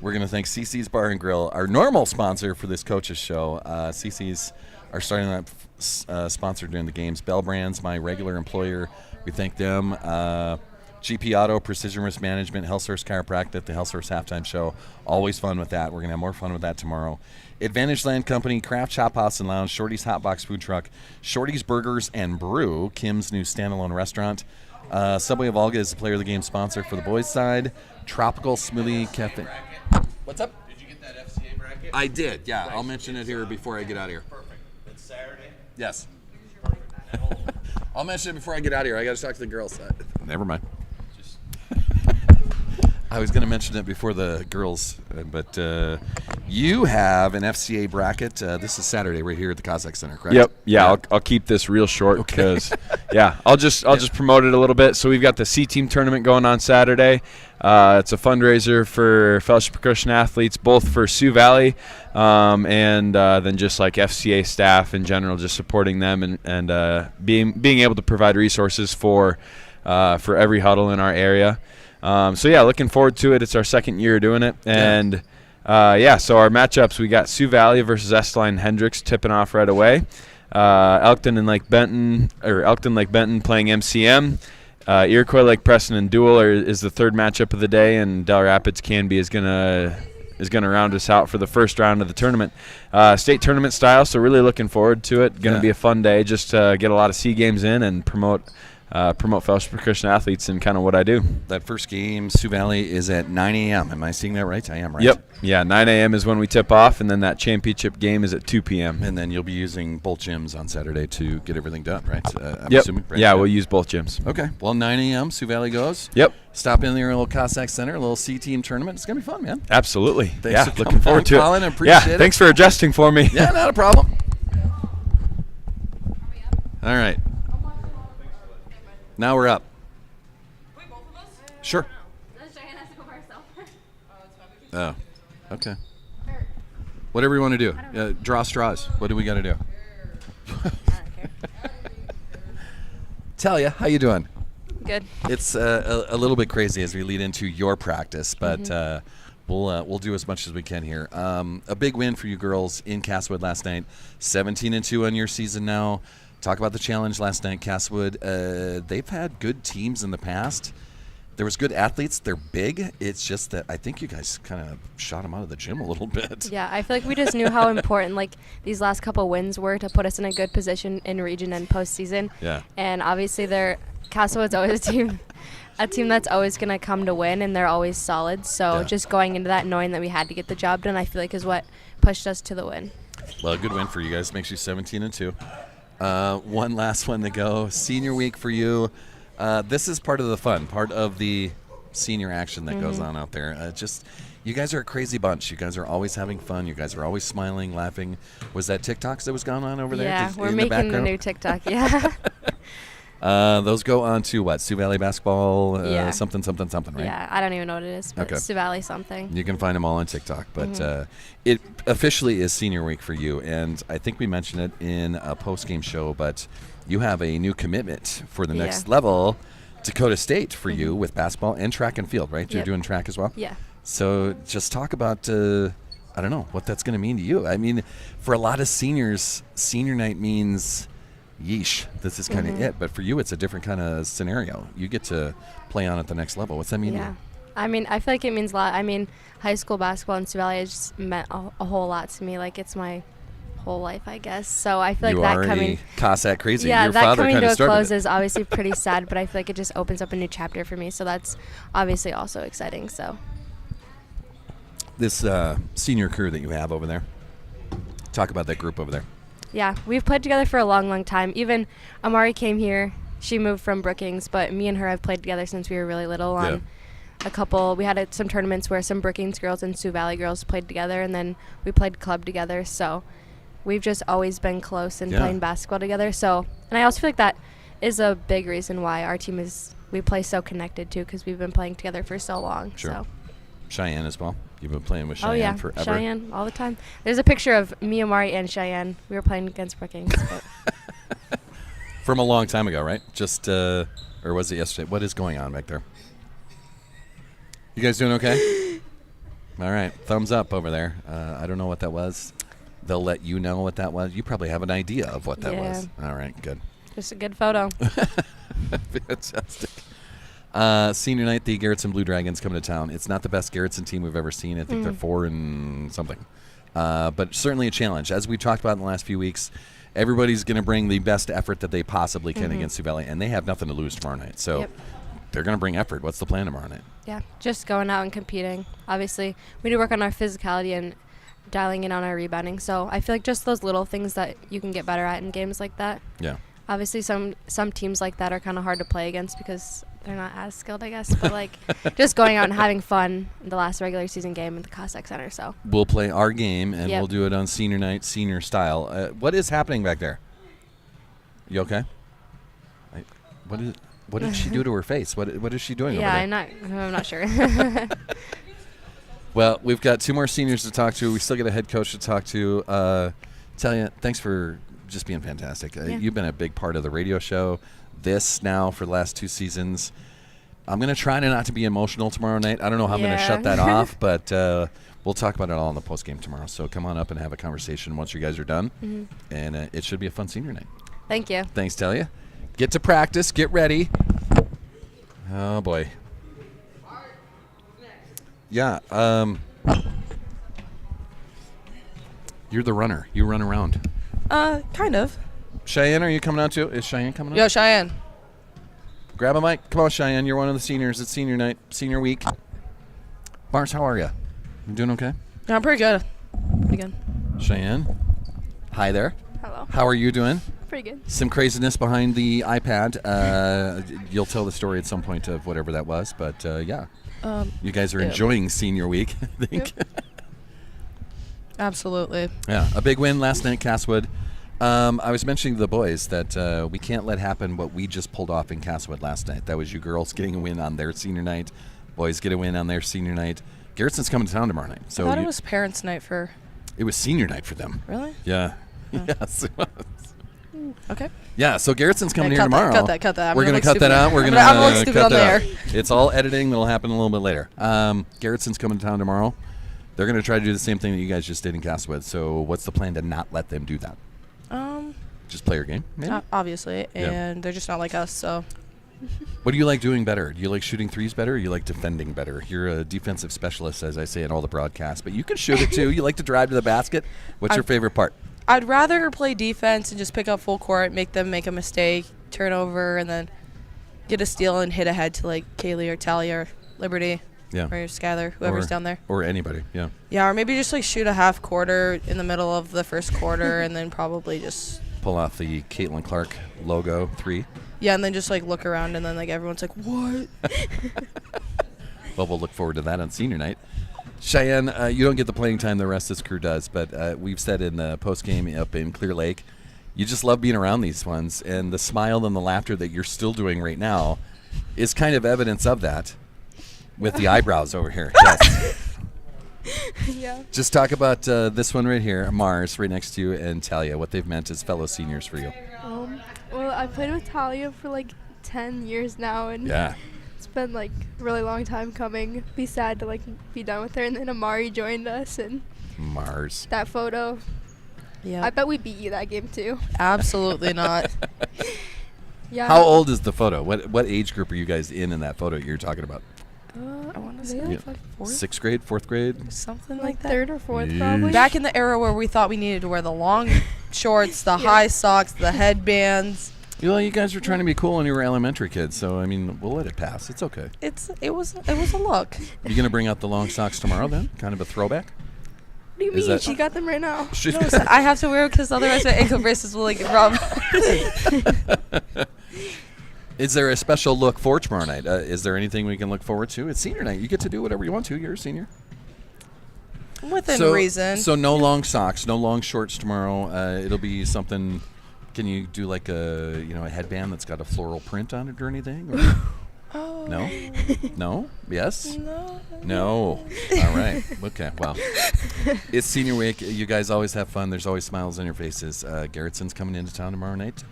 we're going to thank CC's Bar and Grill, our normal sponsor for this coach's show. CC's are starting that sponsor during the games. Bell Brands, my regular employer, We thank them. GP Auto, Precision Risk Management, Health Source Chiropractic, the Health Source Halftime Show. Always fun with that. We're going to have more fun with that tomorrow. Advantage Land Company, Craft Shop House and Lounge, Shorty's Hot Box Food Truck, Shorty's Burgers and Brew, Kim's new standalone restaurant. Subway of Olga is the player of the game sponsor for the boys' side. Tropical Smoothie Cafe. What's up? Did you get that FCA bracket? I did, yeah. I'll mention it here before I get out of here. Perfect. It's Saturday. Yes. I'll mention it before I get out of here. I got to talk to the girls' side. Never mind. I was going to mention it before the girls, but you have an FCA bracket. This is Saturday right here at the Cossack Center, correct? Yep. Yeah, I'll keep this real short because, I'll just promote it a little bit. So we've got the C-Team tournament going on Saturday. It's a fundraiser for Fellowship Percussion athletes, both for Sioux Valley and then just like FCA staff in general, just supporting them and being able to provide resources for every huddle in our area. Looking forward to it. It's our second year doing it. And, so our matchups, we got Sioux Valley versus Esteline Hendricks tipping off right away. Elkton Lake Benton playing MCM. Iroquois Lake Preston and Dual is the third matchup of the day, and Del Rapids Canby is gonna round us out for the first round of the tournament. State tournament style, so really looking forward to it. Going to be a fun day just to get a lot of C games in and promote Fellowship Percussion athletes and kind of what I do. That first game, Sioux Valley, is at 9 a.m. Am I seeing that right? I am, right? Yep. Yeah, 9 a.m. is when we tip off, and then that championship game is at 2 p.m. And then you'll be using both gyms on Saturday to get everything done, right? I'm yep. assuming, right? Yeah, we'll use both gyms. Okay. Well, 9 a.m., Sioux Valley goes. Yep. Stop in there, a little Cossack Center, a little C-Team tournament. It's going to be fun, man. Absolutely. Thanks for looking forward to Colin, it. I appreciate it. Thanks for adjusting for me. Yeah, not a problem. All right. Now we're up. Wait, both of us? Sure. Cheyenne has to go by herself. Oh, okay. Whatever you want to do. Draw straws. What do we got to do? I don't care. Talia, how you doing? Good. It's a little bit crazy as we lead into your practice, but we'll do as much as we can here. A big win for you girls in Castlewood last night. 17-2 on your season now. Talk about the challenge last night, Castlewood. They've had good teams in the past. There was good athletes. They're big. It's just that I think you guys kind of shot them out of the gym a little bit. Yeah, I feel like we just knew how important these last couple wins were to put us in a good position in region and postseason. Yeah. And obviously, Castlewood's always a team that's always going to come to win, and they're always solid. So just going into that, knowing that we had to get the job done, I feel like is what pushed us to the win. Well, a good win for you guys. Makes you 17-2. One last one to go. Senior week for you. This is part of the fun, part of the senior action that goes on out there. You guys are a crazy bunch. You guys are always having fun. You guys are always smiling, laughing. Was that TikToks that was going on over there? Yeah, we're making the new TikTok. Yeah. Those go on to what? Sioux Valley basketball, something, right? Yeah, I don't even know what it is, but Sioux Valley something. You can find them all on TikTok. But it officially is senior week for you, and I think we mentioned it in a post-game show, but you have a new commitment for the next level, Dakota State, for you with basketball and track and field, right? You're doing track as well? Yeah. So just talk about, I don't know, what that's going to mean to you. I mean, for a lot of seniors, senior night means – yeesh, this is kind of it. But for you, it's a different kind of scenario. You get to play on at the next level. What's that mean to you? I mean, I feel like it means a lot. I mean, high school basketball in Sioux Valley has just meant a whole lot to me. Like, it's my whole life, I guess. So I feel like that coming... Cossack crazy. Yeah, your that father coming kind to of a close is obviously pretty sad, but I feel like it just opens up a new chapter for me. So that's obviously also exciting. So this senior crew that you have over there, talk about that group over there. Yeah, we've played together for a long, long time. Even Amari came here. She moved from Brookings, but me and her have played together since we were really little. We had some tournaments where some Brookings girls and Sioux Valley girls played together, and then we played club together. So we've just always been close and playing basketball together. So, and I also feel like that is a big reason why our team we play so connected too, because we've been playing together for so long. Sure. So. Cheyenne as well. You've been playing with Cheyenne forever. Cheyenne all the time. There's a picture of me, Amari, and Cheyenne. We were playing against Brookings. From a long time ago, right? Just, or was it yesterday? What is going on back there? You guys doing okay? All right. Thumbs up over there. I don't know what that was. They'll let you know what that was. You probably have an idea of what that was. All right, good. Just a good photo. Fantastic. Senior night, the Garrettson Blue Dragons coming to town. It's not the best Garrettson team we've ever seen. I think they're 4 and something. But certainly a challenge. As we talked about in the last few weeks, everybody's going to bring the best effort that they possibly can against Sioux Valley, and they have nothing to lose tomorrow night. So they're going to bring effort. What's the plan tomorrow night? Yeah, just going out and competing. Obviously, we need to work on our physicality and dialing in on our rebounding. So I feel like just those little things that you can get better at in games like that. Yeah. Obviously, some teams like that are kind of hard to play against because they're not as skilled, I guess. But, like, just going out and having fun in the last regular season game at the Cossack Center. So we'll play our game, and we'll do it on senior night, senior style. What is happening back there? You okay? What did she do to her face? What is she doing over there? I'm not sure. Well, we've got 2 more seniors to talk to. We still got a head coach to talk to. Talia, thanks for just being fantastic. You've been a big part of the radio show. This now for the last 2 seasons. I'm going to try not to be emotional tomorrow night. I don't know how I'm going to shut that off, but we'll talk about it all in the postgame tomorrow. So come on up and have a conversation once you guys are done. And it should be a fun senior night. Thank you. Thanks, Talia. Get to practice. Get ready. Oh, boy. Yeah. You're the runner. You run around. Kind of. Cheyenne, are you coming out too? Is Cheyenne coming out? Yo, Cheyenne. Grab a mic. Come on, Cheyenne. You're one of the seniors. It's senior night, senior week. Mars, how are you? You doing okay? Yeah, I'm pretty good. Pretty good. Cheyenne. Hi there. Hello. How are you doing? Pretty good. Some craziness behind the iPad. You'll tell the story at some point of whatever that was, but yeah. You guys are enjoying senior week, I think. Yep. Absolutely. Yeah, a big win last night, Castlewood. I was mentioning to the boys that we can't let happen what we just pulled off in Castlewood last night. That was you girls getting a win on their senior night. Boys get a win on their senior night. Garrettson's coming to town tomorrow night. So I thought it was parents' night for... It was senior night for them. Really? Yeah. Oh. Yes. Okay. Yeah, so Garrettson's coming here tomorrow. Cut that. We're going to cut that out. We're going to cut that out. It's all editing. That'll happen a little bit later. Garrettson's coming to town tomorrow. They're going to try to do the same thing that you guys just did in Castlewood. So what's the plan to not let them do that? Just play your game, maybe? Obviously, and they're just not like us, so. What do you like doing better? Do you like shooting threes better, or you like defending better? You're a defensive specialist, as I say in all the broadcasts, but you can shoot it too. You like to drive to the basket. What's your favorite part? I'd rather play defense and just pick up full court, make them make a mistake, turn over, and then get a steal and hit ahead to, like, Kaylee or Talia or Liberty. Yeah. Or Skylar, whoever's down there. Or anybody, yeah. Yeah, or maybe just, like, shoot a half quarter in the middle of the first quarter and then probably just... Pull off the Caitlin Clark logo 3. Yeah, and then just, like, look around and then, like, everyone's like, what? Well, we'll look forward to that on senior night. Cheyenne, you don't get the playing time the rest of this crew does, but we've said in the postgame up in Clear Lake, you just love being around these ones, and the smile and the laughter that you're still doing right now is kind of evidence of that with the eyebrows over here. Yes. Yeah. Just talk about this one right here, Mars, right next to you, and Talia, what they've meant as fellow seniors for you. Well, I played with Talia for like 10 years now, and it's been like a really long time coming. Be sad to like be done with her, and then Amari joined us, and Mars. That photo. Yeah. I bet we beat you that game too. Absolutely not. Yeah. How old is the photo? What age group are you guys in that photo you're talking about? I want to say like 6th grade, 4th grade? Something like that. 3rd or 4th probably. Back in the era where we thought we needed to wear the long shorts, the high socks, the headbands. Well, you guys were trying to be cool when you were elementary kids, so I mean, we'll let it pass. It's okay. It was a look. You gonna bring out the long socks tomorrow then? Kind of a throwback? What do you mean? She got them right now. No, so I have to wear it because otherwise my ankle braces will like rub. Is there a special look for tomorrow night? Is there anything we can look forward to? It's senior night. You get to do whatever you want to. You're a senior. Within reason. So no long socks, no long shorts tomorrow. It'll be something. Can you do like a headband that's got a floral print on it or anything? Or? Oh. No? No? Yes? No. No. All right. Okay. Well, it's senior week. You guys always have fun. There's always smiles on your faces. Garrettson's coming into town tomorrow night.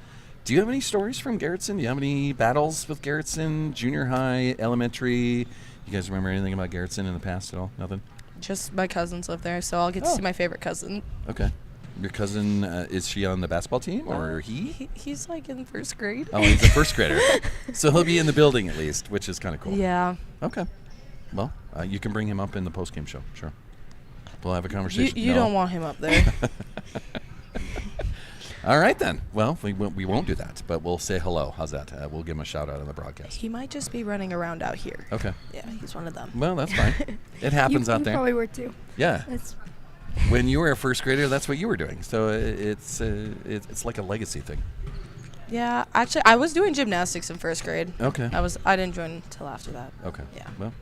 Do you have any stories from Garrettson? Do you have any battles with Garrettson, junior high, elementary? You guys remember anything about Garrettson in the past at all? Nothing? Just my cousins live there, so I'll get to see my favorite cousin. Okay. Your cousin, is she on the basketball team or he? He's like in first grade. Oh, he's a first grader. So he'll be in the building at least, which is kind of cool. Yeah. Okay. Well, you can bring him up in the post-game show. Sure. We'll have a conversation. You don't want him up there. All right, then. Well, we won't do that, but we'll say hello. How's that? We'll give him a shout-out on the broadcast. He might just be running around out here. Okay. Yeah, he's one of them. Well, that's fine. It happens out there. You probably were too. Yeah. When you were a first grader, that's what you were doing. So it's like a legacy thing. Yeah, actually, I was doing gymnastics in first grade. Okay. I didn't join until after that. Okay. Yeah. Well,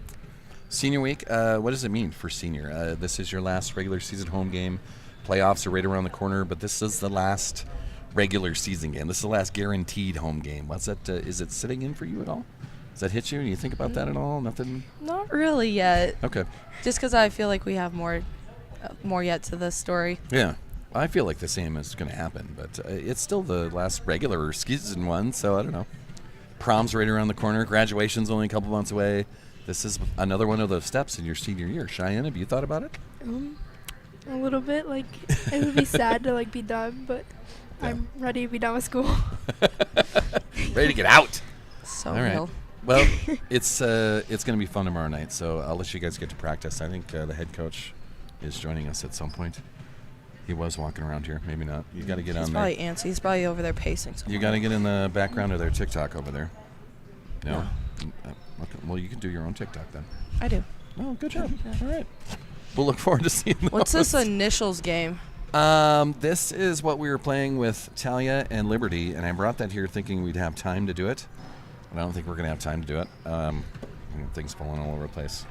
senior week, what does it mean for senior? This is your last regular season home game. Playoffs are right around the corner, but this is the last regular season game. This is the last guaranteed home game. What's that? Is it sitting in for you at all? Does that hit you? Do you think about that at all? Nothing? Not really yet. Okay. Just because I feel like we have more yet to this story. Yeah. I feel like the same is going to happen, but it's still the last regular season one, so I don't know. Prom's right around the corner. Graduation's only a couple months away. This is another one of those steps in your senior year. Cheyenne, have you thought about it? A little bit. Like, it would be sad to be done, but yeah. I'm ready to be done with school. Ready to get out. So all right. real. Well, it's going to be fun tomorrow night, so I'll let you guys get to practice. I think the head coach is joining us at some point. He was walking around here. Maybe not. You got to get on there. He's probably antsy. He's probably over there pacing somewhere. You got to get in the background of their TikTok over there. No? Okay. Well, you can do your own TikTok then. I do. Oh, good job. Yeah. All right. We'll look forward to seeing those. What's this initials game? This is what we were playing with Talia and Liberty, and I brought that here thinking we'd have time to do it. But I don't think we're going to have time to do it. Things falling all over the place.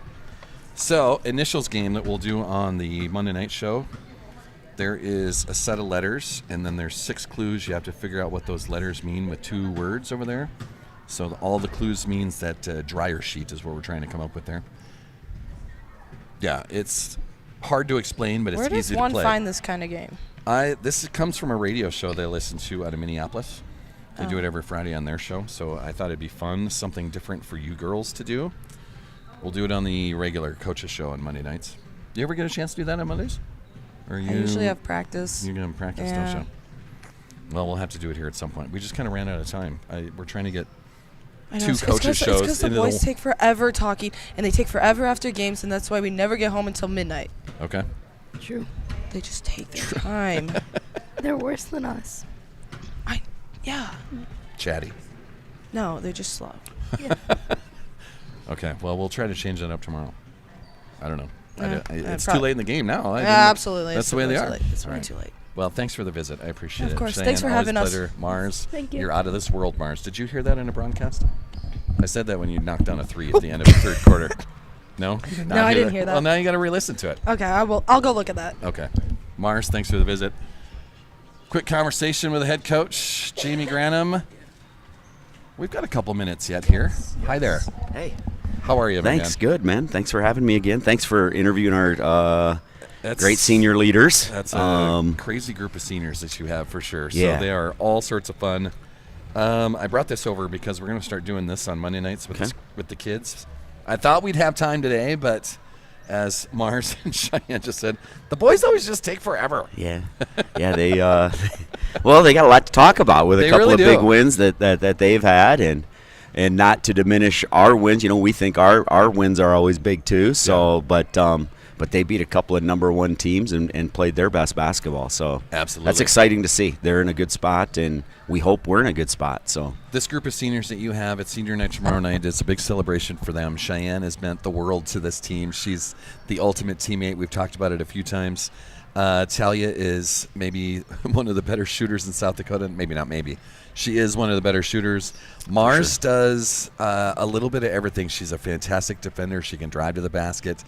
So, initials game that we'll do on the Monday night show. There is a set of letters, and then there's 6 clues. You have to figure out what those letters mean with 2 words over there. So all the clues means that dryer sheet is what we're trying to come up with there. Yeah, it's hard to explain, but it's easy to play. Where does one find this kind of game? This comes from a radio show they listen to out of Minneapolis. They do it every Friday on their show, so I thought it'd be fun, something different for you girls to do. We'll do it on the regular coaches show on Monday nights. Do you ever get a chance to do that on Mondays? Or I usually have practice. You're going to practice, don't you? Well, we'll have to do it here at some point. We just kind of ran out of time. We're trying to get 2 coaches shows. It's because the boys take forever talking, and they take forever after games, and that's why we never get home until midnight. Okay. True. They just take their time. They're worse than us. Yeah. Chatty. No, they're just slow. Yeah. Okay. Well, we'll try to change that up tomorrow. I don't know. It's too probably. late in the game now. Absolutely. That's the way they are. It's way too late. Well, thanks for the visit. I appreciate it. Of course. Cheyenne, Thanks for having us. Pleasure. Mars, Thank you. You're out of this world, Mars. Did you hear that in a broadcast? I said that when you knocked down a 3 at the end of the third quarter. No? No, I didn't hear that. Well, now you got to re-listen to it. Okay, I'll go look at that. Okay. Mars, thanks for the visit. Quick conversation with the head coach, Jamie Granum. We've got a couple minutes yet here. Hi there. Hey. How are you, man? Thanks. Good, man. Thanks for having me again. Thanks for interviewing our great senior leaders. That's a crazy group of seniors that you have for sure. So Yeah. they are all sorts of fun. I brought this over because we're going to start doing this on Monday nights with the kids. I thought we'd have time today, but as Mars and Cheyenne just said, the boys always just take forever. Yeah. Yeah, they well, they got a lot to talk about with a couple of big wins that they've had, and not to diminish our wins. You know, we think our wins are always big too. So, but they beat a couple of number 1 teams and played their best basketball. So absolutely, that's exciting to see. They're in a good spot, and we hope we're in a good spot. So this group of seniors that you have at senior night tomorrow night is a big celebration for them. Cheyenne has meant the world to this team. She's the ultimate teammate. We've talked about it a few times. Talia is maybe one of the better shooters in South Dakota. Maybe not maybe. She is one of the better shooters. Mars does a little bit of everything. She's a fantastic defender. She can drive to the basket.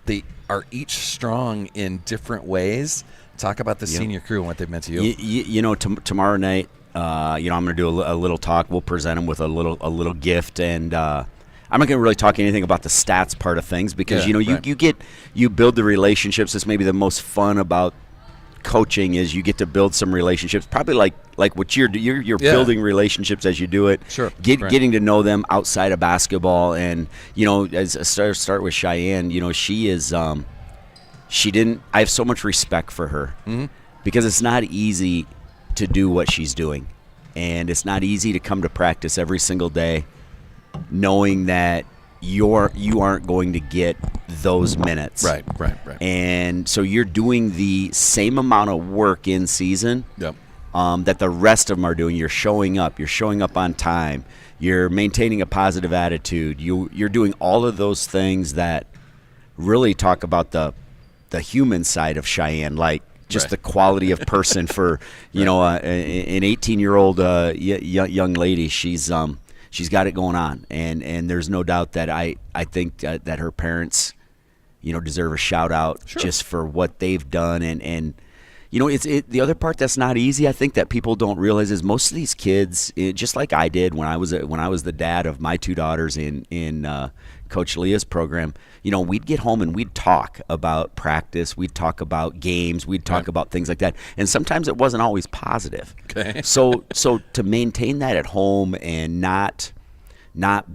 They are each strong in different ways. Talk about the senior crew and what they've meant to you. You know, tomorrow night, I'm going to do a little talk. We'll present them with a little gift, and I'm not going to really talk anything about the stats part of things because you build the relationships. That's maybe the most fun about coaching is you get to build some relationships. Probably like what you're building relationships as you do it. Sure. Getting to know them outside of basketball, and as a start with Cheyenne, she is. I have so much respect for her. Mm-hmm. because it's not easy to do what she's doing. And it's not easy to come to practice every single day knowing that you aren't going to get those minutes. Right. And so you're doing the same amount of work in season that the rest of them are doing. You're showing up on time. You're maintaining a positive attitude. You're doing all of those things that really talk about the human side of Cheyenne, like just the quality of person for, an 18-year-old young lady. She's got it going on, and there's no doubt that I think that her parents, deserve a shout out just for what they've done, and it's the other part that's not easy. I think that people don't realize is most of these kids, just like I did when I was the dad of my two daughters in Coach Leah's program. We'd get home and we'd talk about practice, we'd talk about games, we'd talk about things like that, and sometimes it wasn't always positive. Okay. So to maintain that at home and not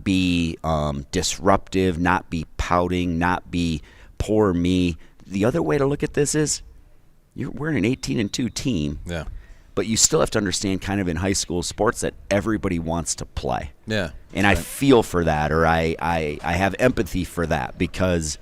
be disruptive, not be pouting, not be poor me. The other way to look at this is we're an 18-2 team. Yeah. But you still have to understand kind of in high school sports that everybody wants to play. Yeah. And I feel for that, or I have empathy for that, because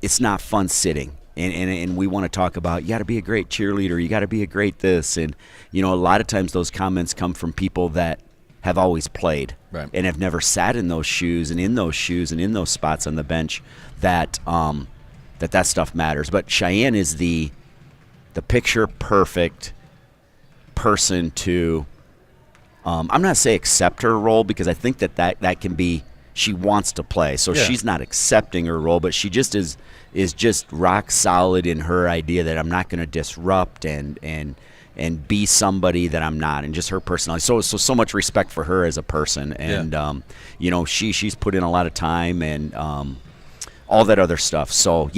it's not fun sitting. And we want to talk about, you got to be a great cheerleader, you got to be a great this. And, a lot of times those comments come from people that have always played and have never sat in those shoes and in those spots on the bench that that stuff matters. But Cheyenne is the picture perfect person to I'm not going to say accept her role, because I think that can be, she wants to play, so she's not accepting her role, but she just is just rock solid in her idea that I'm not going to disrupt and be somebody that I'm not, and just her personality. So much respect for her as a person, and she's put in a lot of time and all that other stuff. So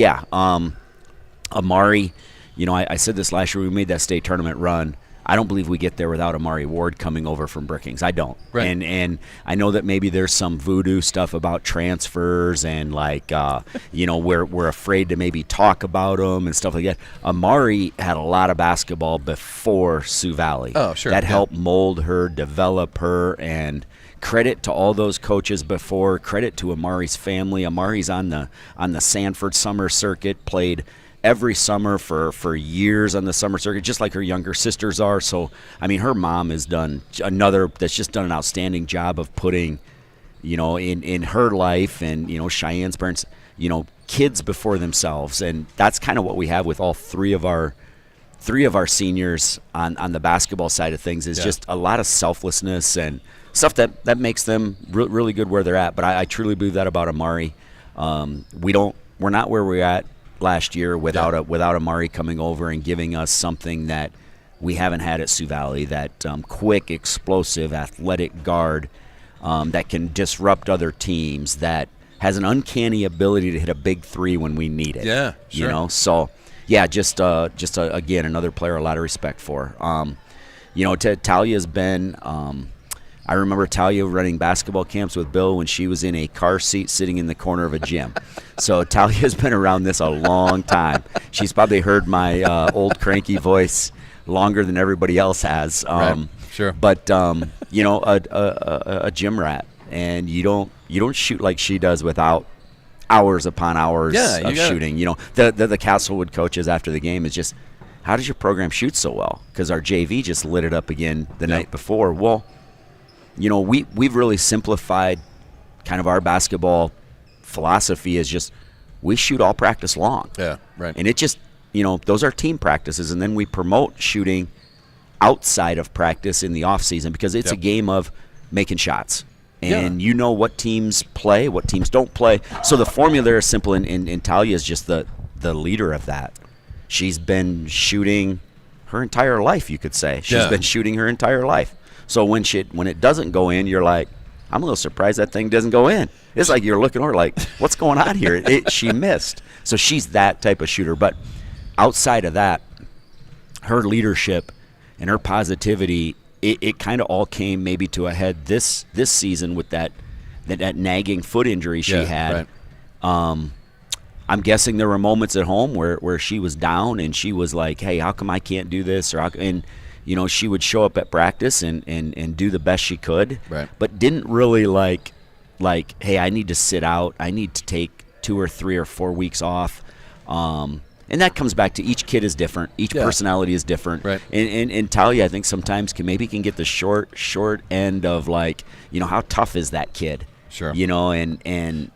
Amari, I said this last year, we made that state tournament run. I don't believe we get there without Amari Ward coming over from Brookings. I don't. Right. And I know that maybe there's some voodoo stuff about transfers and we're afraid to maybe talk about them and stuff like that. Amari had a lot of basketball before Sioux Valley. Oh, sure. That helped mold her, develop her, and credit to all those coaches before. Credit to Amari's family. Amari's on the Sanford summer circuit, played every summer for years on the summer circuit, just like her younger sisters are. So, her mom has done that's just done an outstanding job of putting, in her life and, Cheyenne's parents, kids before themselves. And that's kind of what we have with all three of our seniors on the basketball side of things, is just a lot of selflessness and stuff that makes them really good where they're at. But I truly believe that about Amari. We're not where we're at last year without Amari coming over and giving us something that we haven't had at Sioux Valley, that quick, explosive, athletic guard that can disrupt other teams, that has an uncanny ability to hit a big three when we need it. Yeah, sure. So just again, another player a lot of respect for. Talia's been I remember Talia running basketball camps with Bill when she was in a car seat sitting in the corner of a gym. So Talia's been around this a long time. She's probably heard my old cranky voice longer than everybody else has. Sure. But a gym rat, and you don't shoot like she does without hours upon hours of shooting. The Castlewood coaches after the game is just, how does your program shoot so well? Because our JV just lit it up again the night before. Well, we've really simplified kind of our basketball philosophy is just, we shoot all practice long. Yeah, right. And it just, those are team practices, and then we promote shooting outside of practice in the off season, because it's a game of making shots. And what teams play, what teams don't play. So the formula there is simple, and Talia is just the leader of that. She's been shooting her entire life, you could say. She's been shooting her entire life. So when it doesn't go in, you're like, I'm a little surprised that thing doesn't go in. It's like you're looking over like, what's going on here? She missed. So she's that type of shooter. But outside of that, her leadership and her positivity, it kind of all came maybe to a head this season with that nagging foot injury she had. Right. I'm guessing there were moments at home where she was down and she was like, hey, how come I can't do this? And she would show up at practice and do the best she could, right. but didn't really like, hey, I need to sit out. I need to take 2 or 3 or 4 weeks off. And that comes back to each kid is different. Each personality is different. Right. And Talia, I think sometimes can get the short end of like, how tough is that kid? Sure. And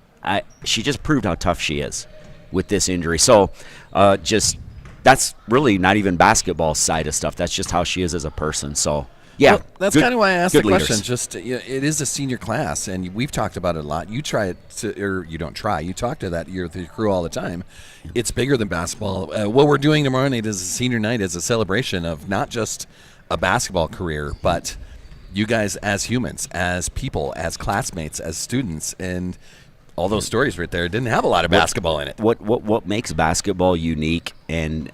she just proved how tough she is with this injury. So that's really not even basketball side of stuff. That's just how she is as a person. So, yeah. Well, that's kind of why I asked the leaders. question. Just it is a senior class, and we've talked about it a lot. You try it or you don't try. You talk to your crew all the time. It's bigger than basketball. What we're doing tomorrow night is a senior night, is a celebration of not just a basketball career, but you guys as humans, as people, as classmates, as students, and all those stories right there didn't have a lot of basketball in it. What makes basketball unique, and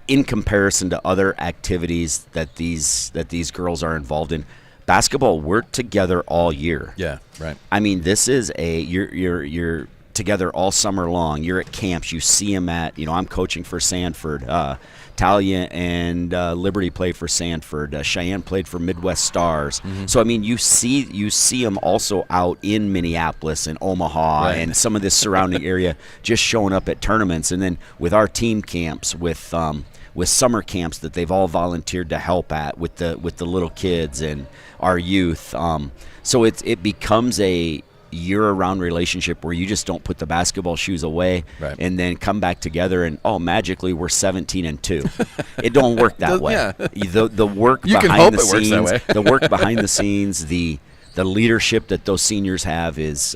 in comparison to other activities that these girls are involved in, basketball, we're together all year. Yeah, right. I mean, this is you're together all summer long. You're at camps. You see them at, I'm coaching for Sanford. Talia and Liberty played for Sanford. Cheyenne played for Midwest Stars. Mm-hmm. So I mean, you see them also out in Minneapolis and Omaha and some of this surrounding area, just showing up at tournaments. And then with our team camps, with summer camps that they've all volunteered to help at with the little kids and our youth. So it becomes a year-round relationship where you just don't put the basketball shoes away and then come back together and magically we're 17-2. It don't work that way. Yeah. The work you behind can hope the it scenes, works that way. the work behind the scenes, the leadership that those seniors have is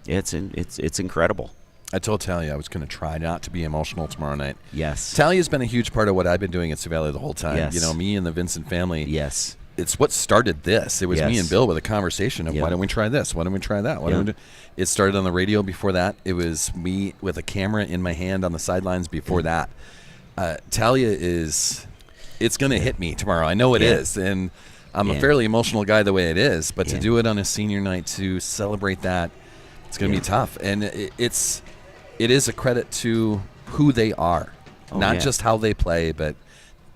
it's incredible. I told Talia I was going to try not to be emotional tomorrow night. Yes. Talia's been a huge part of what I've been doing at Sioux Valley the whole time. Yes. Me and the Vincent family. Yes. It's what started this. It was me and Bill with a conversation of Yep. why don't we try this? Why don't we try that? Why don't we do? It started on the radio before that. It was me with a camera in my hand on the sidelines before that. Talia it's going to hit me tomorrow. I know it is. And I'm a fairly emotional guy the way it is. But to do it on a senior night, to celebrate that, it's going to be tough. And it is a credit to who they are. Not just how they play, but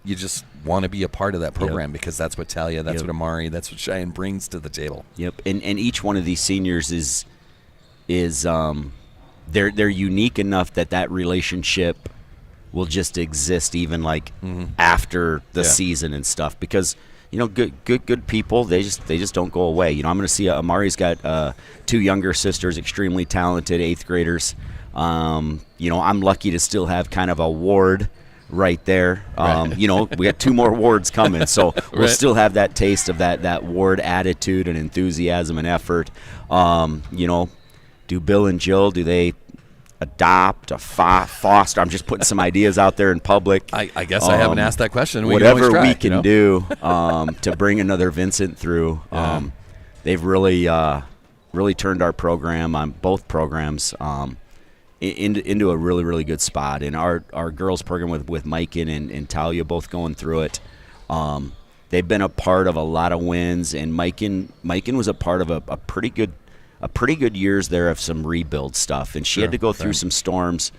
you just want to be a part of that program because that's what Talia, that's what Amari, that's what Cheyenne brings to the table. Yep, and each one of these seniors is they're unique enough that relationship will just exist even after the season and stuff because good people they just don't go away. I'm going to see Amari's got 2 younger sisters, extremely talented 8th graders. I'm lucky to still have kind of a ward right there. We got 2 more wards coming, so we'll still have that taste of that ward attitude and enthusiasm and effort. Do Bill and Jill, do they adopt, foster? I'm just putting some ideas out there in public. I guess I haven't asked that question. Whatever we can do to bring another Vincent through. They've really turned our program on both programs into a really, really good spot. And our girls program with Mikan and Talia both going through it, they've been a part of a lot of wins. And Mikan was a part of a pretty good years there of some rebuild stuff. And she had to go through some storms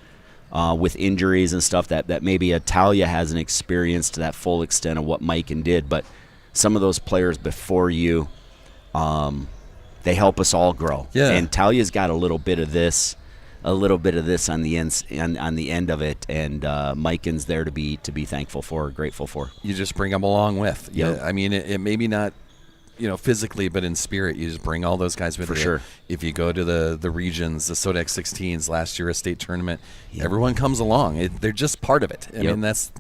with injuries and stuff that maybe Talia hasn't experienced to that full extent of what Mikan did. But some of those players before you, they help us all grow. Yeah. And Talia's got a little bit of this on the end of it, and Mikan's there to be thankful for, grateful for. You just bring them along with. Yep. Yeah, I mean, it maybe not, physically, but in spirit, you just bring all those guys with you. For sure. If you go to the regions, the Sodex 16s last year, a state tournament, everyone comes along. They're just part of it. I mean, that's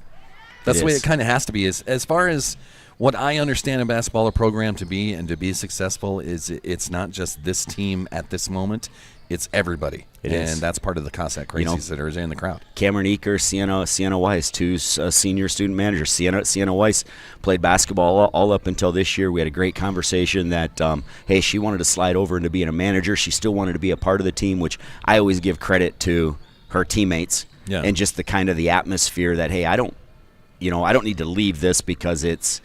the way it kind of has to be. As far as what I understand a basketball program to be and to be successful is it's not just this team at this moment. It's everybody. And that's part of the Cossack crazies that are in the crowd. Cameron Eaker, Sienna Weiss, 2 senior student managers. Sienna Weiss played basketball all up until this year. We had a great conversation that, hey, she wanted to slide over into being a manager. She still wanted to be a part of the team, which I always give credit to her teammates and just the kind of the atmosphere that, hey, I don't need to leave this because it's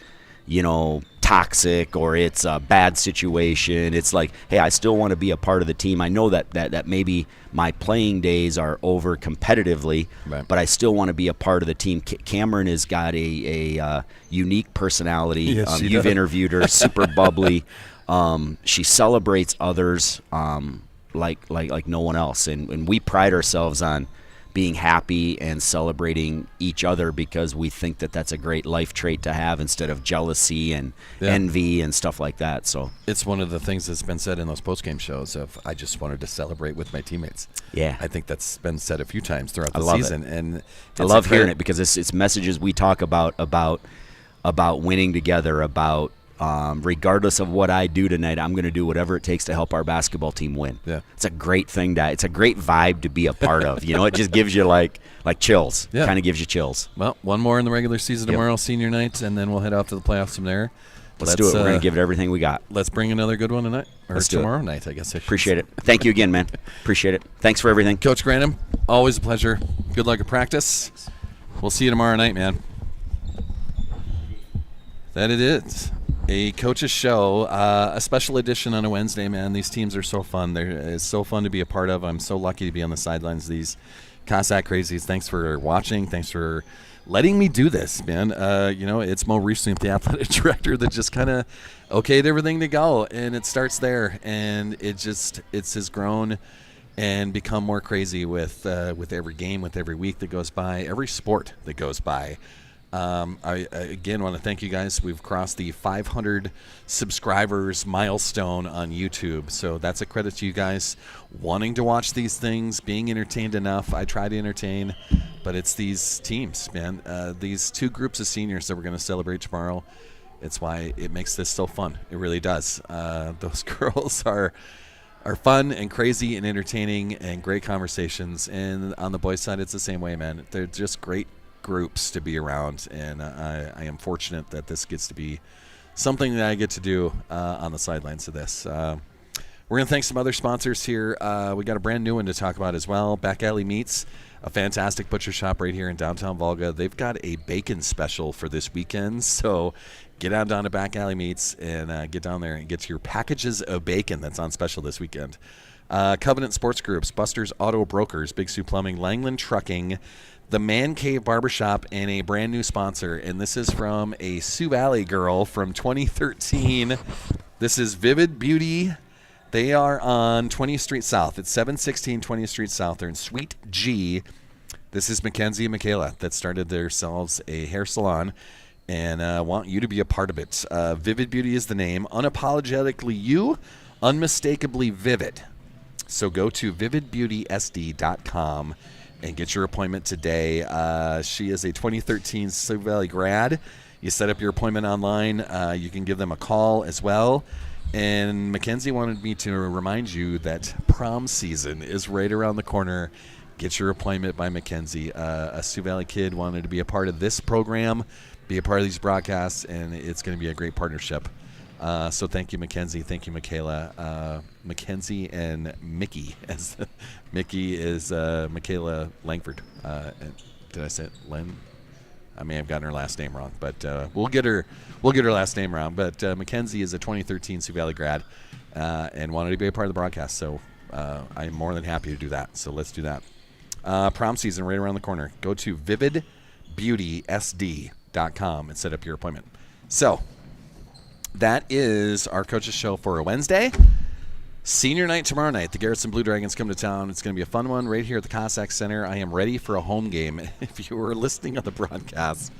toxic or it's a bad situation. It's like, hey, I still want to be a part of the team. I know that maybe my playing days are over competitively, right, but I still want to be a part of the team. Cameron has got a unique personality. Yes, You've does. interviewed her, super bubbly. She celebrates others like no one else, and we pride ourselves on being happy and celebrating each other because we think that that's a great life trait to have instead of jealousy and envy and stuff like that. So it's one of the things that's been said in those post-game shows of I just wanted to celebrate with my teammates. Yeah. I think that's been said a few times throughout the love season. it. And I love hearing it because it's messages we talk about winning together, about regardless of what I do tonight, I'm going to do whatever it takes to help our basketball team win. Yeah. It's a great thing it's a great vibe to be a part of. It just gives you like chills. Yeah. Kind of gives you chills. Well, one more in the regular season tomorrow, senior night, and then we'll head off to the playoffs from there. Let's do it. We're going to give it everything we got. Let's bring another good one tonight. Or Let's do tomorrow it. night, I guess. Appreciate it. Thank you again, man. Appreciate it. Thanks for everything. Coach Grantham, always a pleasure. Good luck at practice. We'll see you tomorrow night, man. That it is. A coach's show, a special edition on a Wednesday, man. These teams are so fun. It's so fun to be a part of. I'm so lucky to be on the sidelines of these Cossack Crazies. Thanks for watching. Thanks for letting me do this, man. It's Mo Reesleep, the athletic director, that just kind of okayed everything to go, and it starts there. And it's has grown and become more crazy with every game, with every week that goes by, every sport that goes by. I again want to thank you guys. We've crossed the 500 subscribers milestone on YouTube, so that's a credit to you guys wanting to watch these things, being entertained enough. I try to entertain, but it's these teams, man. These two groups of seniors that we're going to celebrate tomorrow. It's why it makes this so fun. It really does. Those girls are fun and crazy and entertaining and great conversations. And on the boys' side, it's the same way, man. They're just great groups to be around, and I am fortunate that this gets to be something that I get to do on the sidelines of this. We're going to thank some other sponsors here. We got a brand new one to talk about as well. Back Alley Meats, a fantastic butcher shop right here in downtown Volga. They've got a bacon special for this weekend, so get on down to Back Alley Meats and get down there and get your packages of bacon that's on special this weekend. Covenant Sports Groups, Buster's Auto Brokers, Big Sioux Plumbing, Langland Trucking, the Man Cave Barbershop, and a brand new sponsor. And this is from a Sioux Valley girl from 2013. This is Vivid Beauty. They are on 20th Street South. It's 716 20th Street South. They're in Suite G. This is Mackenzie and Michaela that started themselves a hair salon and want you to be a part of it. Vivid Beauty is the name. Unapologetically you, unmistakably vivid. So go to vividbeautysd.com and get your appointment today. She is a 2013 Sioux Valley grad. You set up your appointment online. You can give them a call as well. And Mackenzie wanted me to remind you that prom season is right around the corner. Get your appointment by Mackenzie. A Sioux Valley kid wanted to be a part of this program, be a part of these broadcasts, and it's going to be a great partnership. So thank you, Mackenzie. Thank you, Michaela. Mackenzie and Mickey. Mickey is Michaela Langford. Did I say it? Len? I may have gotten her last name wrong, but we'll get her last name wrong. But Mackenzie is a 2013 Sioux Valley grad and wanted to be a part of the broadcast. So I'm more than happy to do that. So let's do that. Prom season right around the corner. Go to vividbeautysd.com and set up your appointment. So that is our coach's show for a Wednesday. Senior night tomorrow night. The Garrison Blue Dragons come to town. It's going to be a fun one right here at the Cossack Center. I am ready for a home game. If you were listening on the broadcast,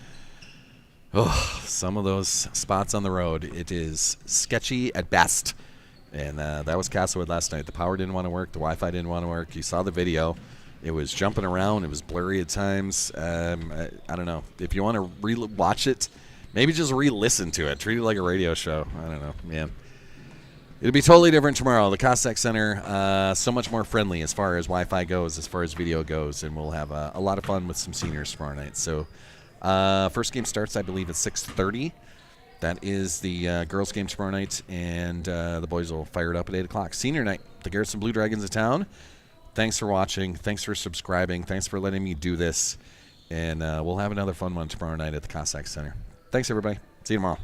some of those spots on the road, it is sketchy at best. And that was Castlewood last night. The power didn't want to work. The Wi-Fi didn't want to work. You saw the video. It was jumping around. It was blurry at times. I don't know. If you want to watch it, maybe just re-listen to it. Treat it like a radio show. I don't know, man. It'll be totally different tomorrow. The Cossack Center, so much more friendly as far as Wi-Fi goes, as far as video goes, and we'll have a lot of fun with some seniors tomorrow night. So first game starts, I believe, at 6:30. That is the girls' game tomorrow night, and the boys will fire it up at 8 o'clock. Senior night, the Garrison Blue Dragons of town. Thanks for watching. Thanks for subscribing. Thanks for letting me do this. And we'll have another fun one tomorrow night at the Cossack Center. Thanks, everybody. See you tomorrow.